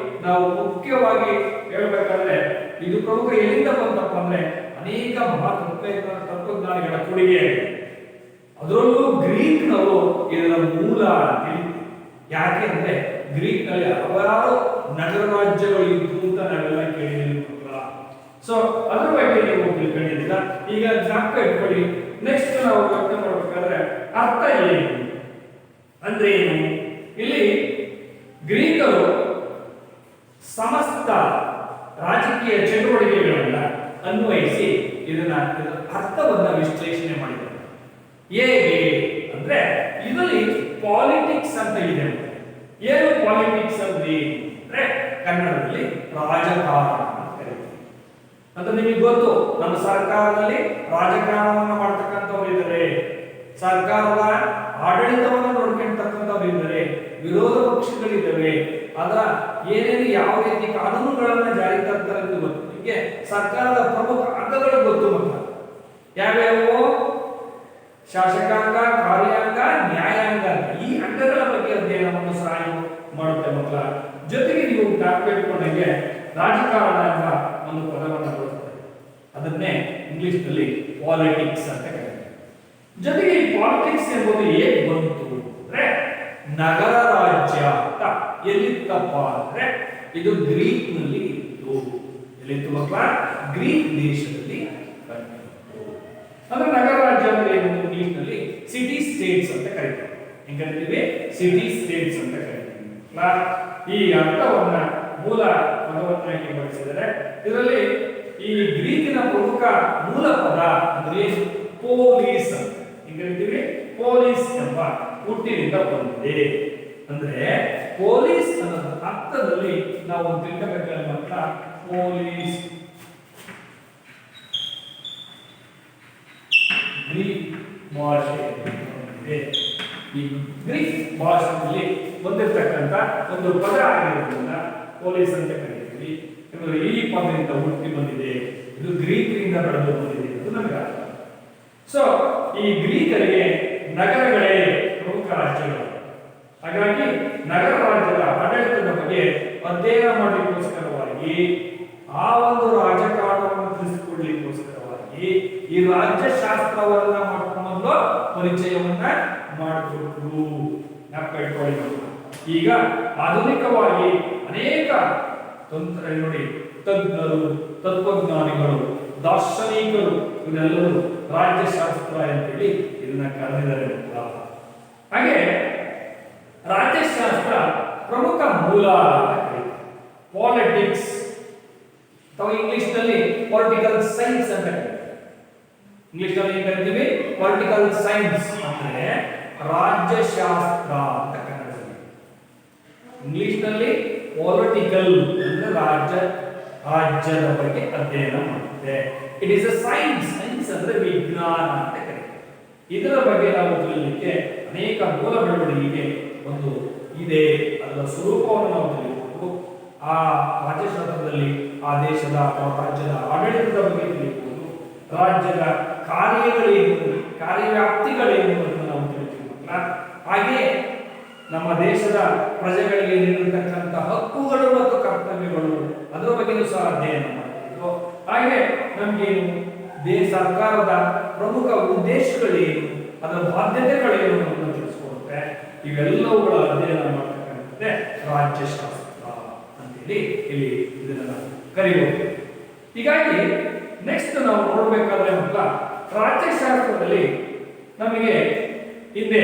ನಾವು ಮುಖ್ಯವಾಗಿ ಹೇಳ್ಬೇಕಾದ್ರೆ ಇದು ಪ್ರಮುಖ ಎಲ್ಲಿಂದ ಬಂತಪ್ಪ ಅಂದ್ರೆ ಅನೇಕ ತತ್ವಜ್ಞಾನಿಗಳ ಕೊಡುಗೆಯಾಗಿದೆ. ಅದರಲ್ಲೂ ಗ್ರೀಕ್ನವರು ಇದರ ಮೂಲ ಯಾಕೆ ಅಂದ್ರೆ ಗ್ರೀಕ್ ನಲ್ಲಿ ಹಲವಾರು ನಗರ ರಾಜ್ಯಗಳು ಇದ್ದು ಅಂತ ನಾವೆಲ್ಲ ಕೇಳಿದ್ದೀವಿ. ಸೊ ಅದ್ರ ಬಗ್ಗೆ ನೀವು ತಿಳ್ಕೊಂಡಿದ್ದೀರಾ. ಈಗ ಜ್ಞಾಪಕ ಇಟ್ಕೊಳ್ಳಿ. ನೆಕ್ಸ್ಟ್ ನಾವು ಅರ್ಥ ಮಾಡಬೇಕಾದ್ರೆ ಅರ್ಥ ಏನು ಅಂದ್ರೆ ಏನು? ಇಲ್ಲಿ ಗ್ರೀಕರು ಸಮಸ್ತ ರಾಜಕೀಯ ಚಟುವಟಿಕೆಗಳನ್ನ ಅನ್ವಯಿಸಿ ಇದರ ಅರ್ಥವನ್ನ ವಿಶ್ಲೇಷಣೆ ಮಾಡಿದ್ದಾರೆ. ಹೇಗೆ ಅಂದ್ರೆ ಇದರಲ್ಲಿ ಪಾಲಿಟಿಕ್ಸ್ ಅಂತ ಇದೆ. ಏನು ಪಾಲಿಟಿಕ್ಸ್ ಅಂದ್ರೆ ಕನ್ನಡದಲ್ಲಿ ರಾಜಕಾರಣ ಅಂತ ಕರೀತೀವಿ. ಅಂತ ನಿಮಗೆ ಗೊತ್ತು, ನಮ್ಮ ಸರ್ಕಾರದಲ್ಲಿ ರಾಜಕಾರಣವನ್ನು ಮಾಡ್ತಕ್ಕಂಥವ್ರು ಇದ್ದಾರೆ, ಸರ್ಕಾರದ ಆಡಳಿತವನ್ನು ನೋಡ್ಕೊಳ್ತಕ್ಕಂಥವ್ರು ಇದ್ದಾರೆ, ವಿರೋಧ ಪಕ್ಷಗಳಿದ್ದಾವೆ, ಅದರ ಏನೇನು ಯಾವ ರೀತಿ ಕಾನೂನುಗಳನ್ನ ಜಾರಿ ತರ್ತಾರೆ ಅಂತ ಗೊತ್ತು. ನಿಮಗೆ ಸರ್ಕಾರದ ಪ್ರಮುಖ ಅಂಗಗಳು ಗೊತ್ತು ಮಕ್ಕಳ ಯಾವ್ಯಾವು? ಶಾಸಕಾಂಗ, ಕಾರ್ಯಾಂಗ, ನ್ಯಾಯಾಂಗ. ಈ ಅಂಗಗಳ ಬಗ್ಗೆ ಅಧ್ಯಯನವನ್ನು ಸಹ ಮಾಡುತ್ತೆ ಮಕ್ಕಳ. ಜೊತೆಗೆ ನೀವು ಜ್ಞಾಪಕ ಇಟ್ಕೊಂಡಂಗೆ ರಾಜಕಾರಣ ಎಂಬ ಒಂದು ಪದವನ್ನು ಬಳಸ್ತಾರೆ. ಅದನ್ನೇ ಇಂಗ್ಲಿಷ್ ನಲ್ಲಿ ಪಾಲಿಟಿಕ್ಸ್ ಅಂತ ಕರೀತಾರೆ. ಜೊತೆಗೆ ಈ ಪಾಲಿಟಿಕ್ಸ್ ಎಂಬುದು ಹೇಗೆ ಬಂತು ಅಂದ್ರೆ ನಗರ ರಾಜ್ಯ ಅಂತ ಎಲ್ಲಿತ್ತಪ್ಪ ಅಂದ್ರೆ ಇದು ಗ್ರೀಕ್ ನಲ್ಲಿ ಇತ್ತು. ಎಲ್ಲಿತ್ತು ಮಕ್ಕಳ? ಗ್ರೀಕ್ ದೇಶದಲ್ಲಿ ಅಂದ್ರೆ ನಗರ ರಾಜ್ಯ ಅಂದ್ರೆ ಏನು? ಇಂಗ್ಲಿಷ್ ನಲ್ಲಿ ಸಿಟಿ ಸ್ಟೇಟ್ಸ್ ಅಂತ ಕರೀತಾರೆ. ಹೆಂಗ್ ಕರಿತೀವಿ? ಸಿಟಿ ಸ್ಟೇಟ್ಸ್ ಅಂತ ಕರೀತೀವಿ. ಈ ಅರ್ಥವನ್ನ ಮೂಲ ಪದವನ್ನಾಗಿ ಬಳಸಿದರೆ ಇದರಲ್ಲಿ ಈ ಗ್ರೀಕಿನ ಪ್ರಮುಖ ಮೂಲ ಪದ ಅಂದ್ರೆ ಪೊಲೀಸ್ ಅಂತ ಹೆಂಗ್ ಕರಿತೀವಿ? ಪೊಲೀಸ್ ಎಂಬ ಹುಟ್ಟಿನಿಂದ ಬಂದಿದೆ. ಅಂದ್ರೆ ಪೊಲೀಸ್ ಅನ್ನೋದ ಅರ್ಥದಲ್ಲಿ ನಾವು ತಿಳ್ಕಬೇಕಾದ ಮಾತ್ರ ಪೊಲೀಸ್ ಗ್ರೀಕ್ ಭಾಷೆ. ಈ ಗ್ರೀಕ್ ಭಾಷೆಯಲ್ಲಿ ಬಂದಿರತಕ್ಕಂತ ಒಂದು ಪದ ಆಗಿರೋದ್ರಿಂದ ಪೊಲೀಸ್ ಅಂತ ಕರೀತೀವಿ. ಯಾಕಂದ್ರೆ ಈ ಪದದಿಂದ ಹುಟ್ಟಿ ಬಂದಿದೆ, ಇದು ಗ್ರೀಕ್ನಿಂದ ಬೆಳೆದು ಬಂದಿದೆ ಅದು ನಮಗೆ ಅರ್ಥ. ಸೊ ಈ ಗ್ರೀಕರಿಗೆ ನಗರಗಳೇ ಪ್ರಮುಖ ರಾಜ್ಯಗಳು. ಹಾಗಾಗಿ ನಗರ ರಾಜ್ಯದ ಆಡಳಿತದ ಬಗ್ಗೆ ಅಧ್ಯಯನ ಮಾಡಲಿಕ್ಕೋಸ್ಕರವಾಗಿ, ಆ ಒಂದು ರಾಜಕಾರಣವನ್ನು ತಿಳಿಸಿಕೊಳ್ಳಲಿಕ್ಕೋಸ್ಕರವಾಗಿ ಈ ರಾಜ್ಯಶಾಸ್ತ್ರವನ್ನ ಮೊದಲು ಪರಿಚಯವನ್ನ ಮಾಡಿಕೊಟ್ರು. ಈಗ ಆಧುನಿಕವಾಗಿ ಅನೇಕ ತಜ್ಞರು, ತತ್ವಜ್ಞಾನಿಗಳು, ದಾರ್ಶನಿಕರು ಇವರೆಲ್ಲರೂ ರಾಜ್ಯಶಾಸ್ತ್ರ ಅಂತೇಳಿ ಇದನ್ನ ಕರೆದಿದ್ದಾರೆ. ಹಾಗೆ ರಾಜ್ಯಶಾಸ್ತ್ರ ಪ್ರಮುಖ ಮೂಲ ಪಾಲಿಟಿಕ್ಸ್ ಅಥವಾ ಇಂಗ್ಲಿಷ್ ನಲ್ಲಿ ಪೊಲಿಟಿಕಲ್ ಸೈನ್ಸ್ ಅಂತ ಕರೀತಾರೆ. ಇಂಗ್ಲಿಷ್ ನಲ್ಲಿ ಏನ್ ಕರಿತೀವಿ? ಪೊಲಿಟಿಕಲ್ ಸೈನ್ಸ್ ಅಂದ್ರೆ ರಾಜ್ಯಶಾಸ್ತ್ರ ಅಂತ ಕನ್ನಡದಲ್ಲಿ. ಇಂಗ್ಲಿಷ್ ನಲ್ಲಿ ಪೊಲಿಟಿಕಲ್ ಅಂದ್ರೆ ರಾಜ್ಯದ ಬಗ್ಗೆ ಅಧ್ಯಯನ ಮಾಡುತ್ತೆ. It is a science. Science ಅಂದ್ರೆ ವಿಜ್ಞಾನ ಅಂತ ಕರೀತಾರೆ. ಇದರ ಬಗ್ಗೆ ನಾವು ತಿಳಿಯಲಿಕ್ಕೆ ಅನೇಕ ಮೂಲ ಬೆಳವಣಿಗೆಗೆ ಒಂದು ಇದೆ. ಅದರ ಸ್ವರೂಪವನ್ನು ನಾವು ತಿಳಿಯಬಹುದು. ಆ ರಾಜ್ಯಶಾಸ್ತ್ರದಲ್ಲಿ ಆ ದೇಶದ ಅಥವಾ ರಾಜ್ಯದ ಆಡಳಿತದ ಬಗ್ಗೆ ತಿಳಿಯಬಹುದು. ರಾಜ್ಯದ ಕಾರ್ಯಗಳೇನು, ಕಾರ್ಯವ್ಯಾಪ್ತಿಗಳೇನು ಅಂತ ನಾವು ತಿಳಿತೀವಿ. ಹಾಗೆ ನಮ್ಮ ದೇಶದ ಪ್ರಜೆಗಳಿಗೆ ನೀಡಿರತಕ್ಕಂಥ ಹಕ್ಕುಗಳು ಮತ್ತು ಕರ್ತವ್ಯಗಳು ಅದರ ಬಗ್ಗೆಯೂ ಸಹ ಅಧ್ಯಯನ ಮಾಡಬೇಕು. ಹಾಗೆ ನಮಗೇನು ಸರ್ಕಾರದ ಪ್ರಮುಖ ಉದ್ದೇಶಗಳೇನು, ಅದರ ಬಾಧ್ಯತೆಗಳೇನು ಅಂತ ತಿಳಿಸ್ಕೊಡುತ್ತೆ. ಇವೆಲ್ಲವುಗಳ ಅಧ್ಯಯನ ಮಾಡತಕ್ಕಂಥ ಏನಾಗುತ್ತೆ ರಾಜ್ಯಶಾಸ್ತ್ರ ಅಂತೇಳಿ ಇಲ್ಲಿ ಇದನ್ನ ನಾವು ಕರಿಬಹುದು. ಹೀಗಾಗಿ ನೆಕ್ಸ್ಟ್ ನಾವು ನೋಡಬೇಕಾದ್ರೆ ಮಕ್ಕಳ ರಾಜ್ಯಶಾಸ್ತ್ರದಲ್ಲಿ ನಮಗೆ ಹಿಂದೆ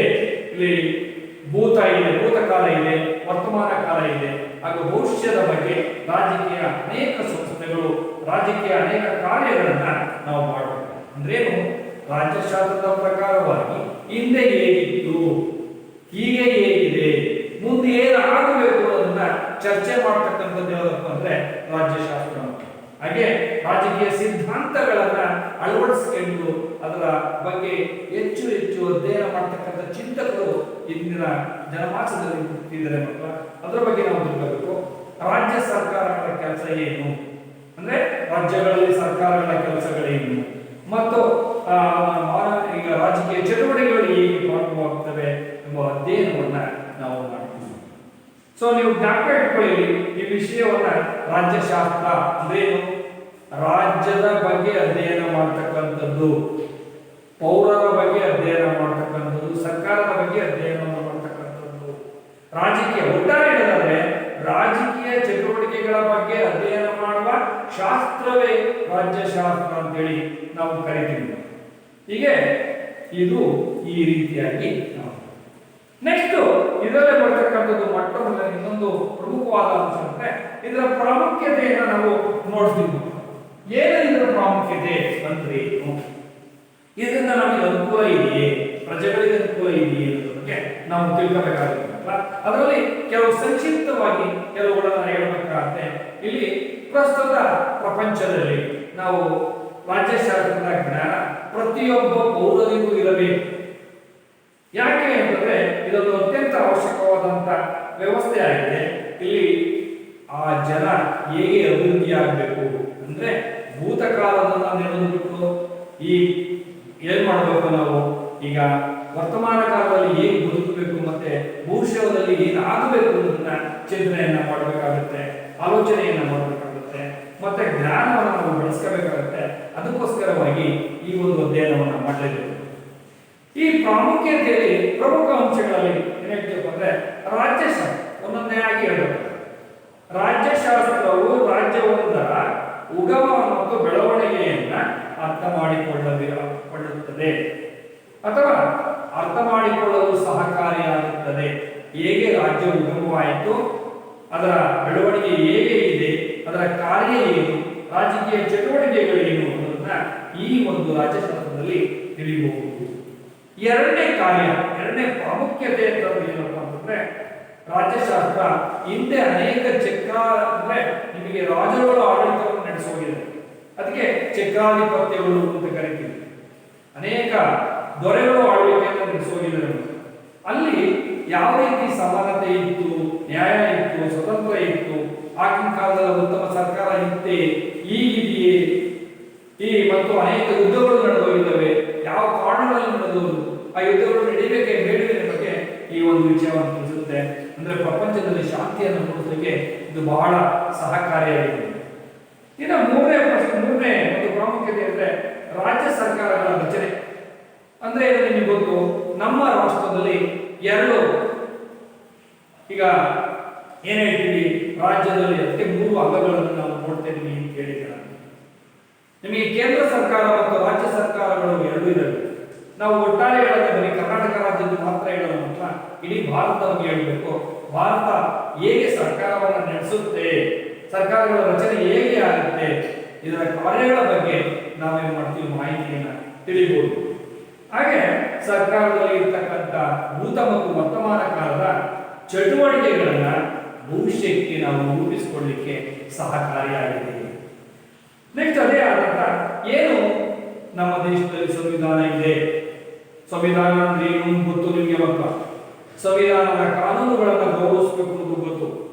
ಇಲ್ಲಿ ಭೂತಕಾಲ ಇದೆ, ವರ್ತಮಾನ ಕಾಲ ಇದೆ, ಹಾಗೂ ಭವಿಷ್ಯದ ಬಗ್ಗೆ ರಾಜಕೀಯ ಅನೇಕ ಸಂಸ್ಥೆಗಳು, ರಾಜಕೀಯ ಅನೇಕ ಕಾರ್ಯಗಳನ್ನ ನಾವು ಮಾಡಬೇಕು. ಅಂದ್ರೇನು? ರಾಜ್ಯಶಾಸ್ತ್ರದ ಪ್ರಕಾರವಾಗಿ ಹಿಂದೆ ಹೇಗಿತ್ತು, ಹೀಗೆ ಹೇಗಿದೆ, ಮುಂದೆ ಏನಾಗಬೇಕು ಅನ್ನೋದನ್ನ ಚರ್ಚೆ ಮಾಡ್ತಕ್ಕಂಥದ್ದು ಯಾವುದಪ್ಪ ಅಂದ್ರೆ ರಾಜ್ಯಶಾಸ್ತ್ರ. ಹಾಗೆ ರಾಜಕೀಯ ಸಿದ್ಧಾಂತಗಳನ್ನ ಅಳವಡಿಸಿಕೊಂಡು ಅದರ ಬಗ್ಗೆ ಹೆಚ್ಚು ಹೆಚ್ಚು ಅಧ್ಯಯನ ಮಾಡ್ತಕ್ಕಂಥ ಚಿಂತಕರು ಇಂದಿನ ಜನಮಾನಸದಲ್ಲಿ ಇದ್ದಾರೆ ಮಕ್ಕಳ. ಅದರ ಬಗ್ಗೆ ನಾವು ತಿಳ್ಕೋಬೇಕು. ರಾಜ್ಯ ಸರ್ಕಾರಗಳ ಕೆಲಸ ಏನು ಅಂದ್ರೆ ರಾಜ್ಯಗಳಲ್ಲಿ ಸರ್ಕಾರಗಳ ಕೆಲಸಗಳೇನು ಮತ್ತು ಈಗ ರಾಜಕೀಯ ಚಟುವಟಿಕೆಗಳು ಹೇಗೆ ಪ್ರಾರಂಭವಾಗುತ್ತವೆ ಎಂಬ ಅಧ್ಯಯನವನ್ನ ನಾವು ಮಾಡ್ತೀವಿ. ಸೊ ನೀವು ಜ್ಞಾಪಕ ಇಟ್ಕೊಳ್ಳಿ, ಈ ವಿಷಯವನ್ನ ರಾಜ್ಯಶಾಸ್ತ್ರ ಅಂದ್ರೇನು? ರಾಜ್ಯದ ಬಗ್ಗೆ ಅಧ್ಯಯನ ಮಾಡ್ತಕ್ಕಂಥದ್ದು, ಪೌರರ ಬಗ್ಗೆ ಅಧ್ಯಯನ ಮಾಡ್ತಕ್ಕಂಥದ್ದು, ಸರ್ಕಾರದ ಬಗ್ಗೆ ಅಧ್ಯಯನವನ್ನು ಮಾಡ್ತಕ್ಕಂಥದ್ದು. ರಾಜಕೀಯ ಒಟ್ಟಾರೆ ಹೇಳಿದ್ರೆ ರಾಜಕೀಯ ಚಟುವಟಿಕೆಗಳ ಬಗ್ಗೆ ಅಧ್ಯಯನ ಮಾಡುವ ಶಾಸ್ತ್ರವೇ ರಾಜ್ಯಶಾಸ್ತ್ರ ಅಂತೇಳಿ ನಾವು ಕರಿತೀವಿ. ಹೀಗೆ ಇದು ಈ ರೀತಿಯಾಗಿ ನಾವು ನೆಕ್ಸ್ಟ್ ಇದರಲ್ಲೇ ಬರ್ತಕ್ಕಂಥದ್ದು ಮೊಟ್ಟ ಮೊದಲ ಇನ್ನೊಂದು ಪ್ರಮುಖವಾದ ಅಂಶ ಅಂದ್ರೆ ಇದರ ಪ್ರಾಮುಖ್ಯತೆಯನ್ನು ನಾವು ನೋಡ್ತೀವಿ. ಏನು ಇದರ ಪ್ರಾಮುಖ್ಯತೆ ಅಂದ್ರೆ ಏನು? ಇದರಿಂದ ನಮಗೆ ಅನುಕೂಲ ಇದೆಯೇ, ಪ್ರಜೆಗಳಿಗೆ ಅನುಕೂಲ ಇದೆಯೇ ಅನ್ನೋದ್ರ ಬಗ್ಗೆ ನಾವು ತಿಳ್ಕೋಬೇಕಾಗುತ್ತೆ. ಅದರಲ್ಲಿ ಕೆಲವು ಸಂಕ್ಷಿಪ್ತವಾಗಿ ಕೆಲವುಗಳನ್ನ ಹೇಳಬೇಕಾಗುತ್ತೆ. ಇಲ್ಲಿ ಪ್ರಸ್ತುತ ಪ್ರಪಂಚದಲ್ಲಿ ನಾವು ರಾಜ್ಯಶಾಸ್ತ್ರದ ಜ್ಞಾನ ಪ್ರತಿಯೊಬ್ಬ ಪೌರನಿಗೂ ಇರಬೇಕು. ಯಾಕೆ ಅಂತಂದ್ರೆ ಇದೊಂದು ಅತ್ಯಂತ ಅವಶ್ಯಕವಾದಂತ ವ್ಯವಸ್ಥೆ ಆಗಿದೆ. ಇಲ್ಲಿ ಆ ಜನ ಹೇಗೆ ಅಭಿವೃದ್ಧಿ ಆಗಬೇಕು ಅಂದ್ರೆ ಭೂತಕಾಲದನ್ನ ನೆನೆದುಬಿಟ್ಟು ಈ ಏನ್ ಮಾಡಬೇಕು, ನಾವು ಈಗ ವರ್ತಮಾನ ಕಾಲದಲ್ಲಿ ಹೇಗೆ ಬದುಕಬೇಕು ಮತ್ತೆ ಭವಿಷ್ಯದಲ್ಲಿ ಏನಾಗಬೇಕು ಅನ್ನೋದನ್ನ ಚಿಂತನೆಯನ್ನ ಮಾಡಬೇಕಾಗುತ್ತೆ, ಆಲೋಚನೆಯನ್ನ ಮಾಡಬೇಕಾಗುತ್ತೆ, ಮತ್ತೆ ಜ್ಞಾನವನ್ನು ನಾವು ಬೆಳೆಸ್ಕೋಬೇಕಾಗುತ್ತೆ. ಅದಕ್ಕೋಸ್ಕರವಾಗಿ ಈ ಒಂದು ಅಧ್ಯಯನವನ್ನ ಮಾಡಲೇಬೇಕು. ಈ ಪ್ರಾಮುಖ್ಯತೆಯಲ್ಲಿ ಪ್ರಮುಖ ಅಂಶಗಳಲ್ಲಿ ಏನ್ ಹೇಳ್ತೀವಿ ಅಂದ್ರೆ ರಾಜ್ಯಶಾಸ್ತ್ರ ಒಂದೊಂದೇ ಆಗಿ ಹೇಳಬೇಕು. ರಾಜ್ಯಶಾಸ್ತ್ರವು ರಾಜ್ಯವೊಂದರ ಉಗಮ ಮತ್ತು ಬೆಳವಣಿಗೆಯನ್ನ ಅರ್ಥ ಮಾಡಿಕೊಳ್ಳುತ್ತದೆ ಅಥವಾ ಅರ್ಥ ಮಾಡಿಕೊಳ್ಳಲು ಸಹಕಾರಿಯಾಗುತ್ತದೆ. ಹೇಗೆ ರಾಜ್ಯ ಉಗಮವಾಯಿತು, ಅದರ ಬೆಳವಣಿಗೆ ಹೇಗೆ ಇದೆ, ಅದರ ಕಾರ್ಯ ಏನು, ರಾಜಕೀಯ ಚಟುವಟಿಕೆಗಳೇನು ಅನ್ನೋದನ್ನ ಈ ಒಂದು ರಾಜ್ಯಶಾಸ್ತ್ರದಲ್ಲಿ ತಿಳಿಯಬಹುದು. ಎರಡನೇ ಪ್ರಾಮುಖ್ಯತೆ ಅಂತ ಏನಪ್ಪಾ ಅಂತಂದ್ರೆ ರಾಜ್ಯಶಾಸ್ತ್ರ ಹಿಂದೆ ಅನೇಕ ಅಂದ್ರೆ ನಿಮಗೆ ರಾಜರುಗಳ ಆಡಳಿತವನ್ನು ನಡೆಸೋಗಿದೆ. ಅದಕ್ಕೆ ಚಕ್ರಾಧಿಪತ್ಯಗಳು ಅಂತ ಕರಿತೀವಿ. ಅನೇಕ ದೊರೆಗಳು ಆಳ್ವಿಕೆಯನ್ನು ನಡೆಸೋಗಿದ್ದಾರೆ. ಅಲ್ಲಿ ಯಾವ ರೀತಿ ಸಮಾನತೆ ಇತ್ತು, ನ್ಯಾಯ ಇತ್ತು, ಸ್ವತಂತ್ರ ಇತ್ತು, ಆಗಿನ ಕಾಲದಲ್ಲಿ ಉತ್ತಮ ಸರ್ಕಾರ ಇತ್ತೆ, ಈಗಿದೆಯೇ, ಮತ್ತು ಅನೇಕ ಯುದ್ಧಗಳು ನಡೆದೋಗಿದ್ದಾವೆ, ಯಾವ ಕಾರಣಗಳಲ್ಲಿ ನಡೆದವು, ಆ ಯುದ್ಧಗಳು ನಡೀಬೇಕೆ ಬೇಡದ ಬಗ್ಗೆ ಈ ಒಂದು ವಿಷಯವನ್ನು ತಿಳಿಸುತ್ತೆ. ಅಂದ್ರೆ ಪ್ರಪಂಚದಲ್ಲಿ ಶಾಂತಿಯನ್ನು ಮೂಡಿಸಲಿಕ್ಕೆ ಇದು ಬಹಳ ಸಹಕಾರಿಯಾಗಿದೆ. ಇನ್ನು ಮೂರನೇ ಒಂದು ಪ್ರಾಮುಖ್ಯತೆ ಅಂದ್ರೆ ರಾಜ್ಯ ಸರ್ಕಾರಗಳ ರಚನೆ. ಅಂದ್ರೆ ನಿಮಗೆ ಗೊತ್ತು, ನಮ್ಮ ರಾಷ್ಟ್ರದಲ್ಲಿ ಎರಡು ಈಗ ಏನ್ ಹೇಳ್ತೀವಿ, ರಾಜ್ಯದಲ್ಲಿ ಅದಕ್ಕೆ 3 ಅಂಗಗಳನ್ನು ನಾವು ನೋಡ್ತಾ ಇದೀವಿ ಅಂತ ಹೇಳಿದ್ರೆ ನಿಮಗೆ ಕೇಂದ್ರ ಸರ್ಕಾರ ಮತ್ತು ರಾಜ್ಯ ಸರ್ಕಾರಗಳು ಎರಡೂ ಇದ್ದಾವೆ. ನಾವು ಒಟ್ಟಾರೆ ಹೇಳೋದು ಬರೀ ಕರ್ನಾಟಕ ರಾಜ್ಯದ ಮಾತ್ರ ಹೇಳೋದು ಮಾತ್ರ, ಇಡೀ ಭಾರತದ ಬಗ್ಗೆ ಹೇಳಬೇಕು. ಭಾರತ ಹೇಗೆ ಸರ್ಕಾರವನ್ನು ನಡೆಸುತ್ತೆ, ಸರ್ಕಾರಗಳ ರಚನೆ ಹೇಗೆ ಆಗುತ್ತೆ, ಇದರ ಕಾರ್ಯಗಳ ಬಗ್ಗೆ ನಾವೇನ್ ಮಾಡ್ತೀವಿ, ಮಾಹಿತಿಯನ್ನ ತಿಳಿಬಹುದು. ಹಾಗೆ ಸರ್ಕಾರದಲ್ಲಿ ಇರ್ತಕ್ಕಂಥ ಭೂತ ಮತ್ತು ವರ್ತಮಾನ ಕಾಲದ ಚಟುವಟಿಕೆಗಳನ್ನ ಭವಿಷ್ಯಕ್ಕೆ ನಾವು ರೂಪಿಸಿಕೊಳ್ಳಲಿಕ್ಕೆ ಸಹಕಾರಿಯಾಗಿದೆ. ನೆಕ್ಸ್ಟ್ ಅದೇ ಆದಂತ ಏನು ನಮ್ಮ ದೇಶದಲ್ಲಿ ಸಂವಿಧಾನ ಇದೆ. ಸಂವಿಧಾನ ಅಂದ್ರೆ ಏನು ಗೊತ್ತು ನಿಮಗೆ ಮಕ್ಕಳ. ಸಂವಿಧಾನದ ಕಾನೂನುಗಳನ್ನು ಗೌರವಿಸಬೇಕು ಅನ್ನೋದು ಗೊತ್ತು,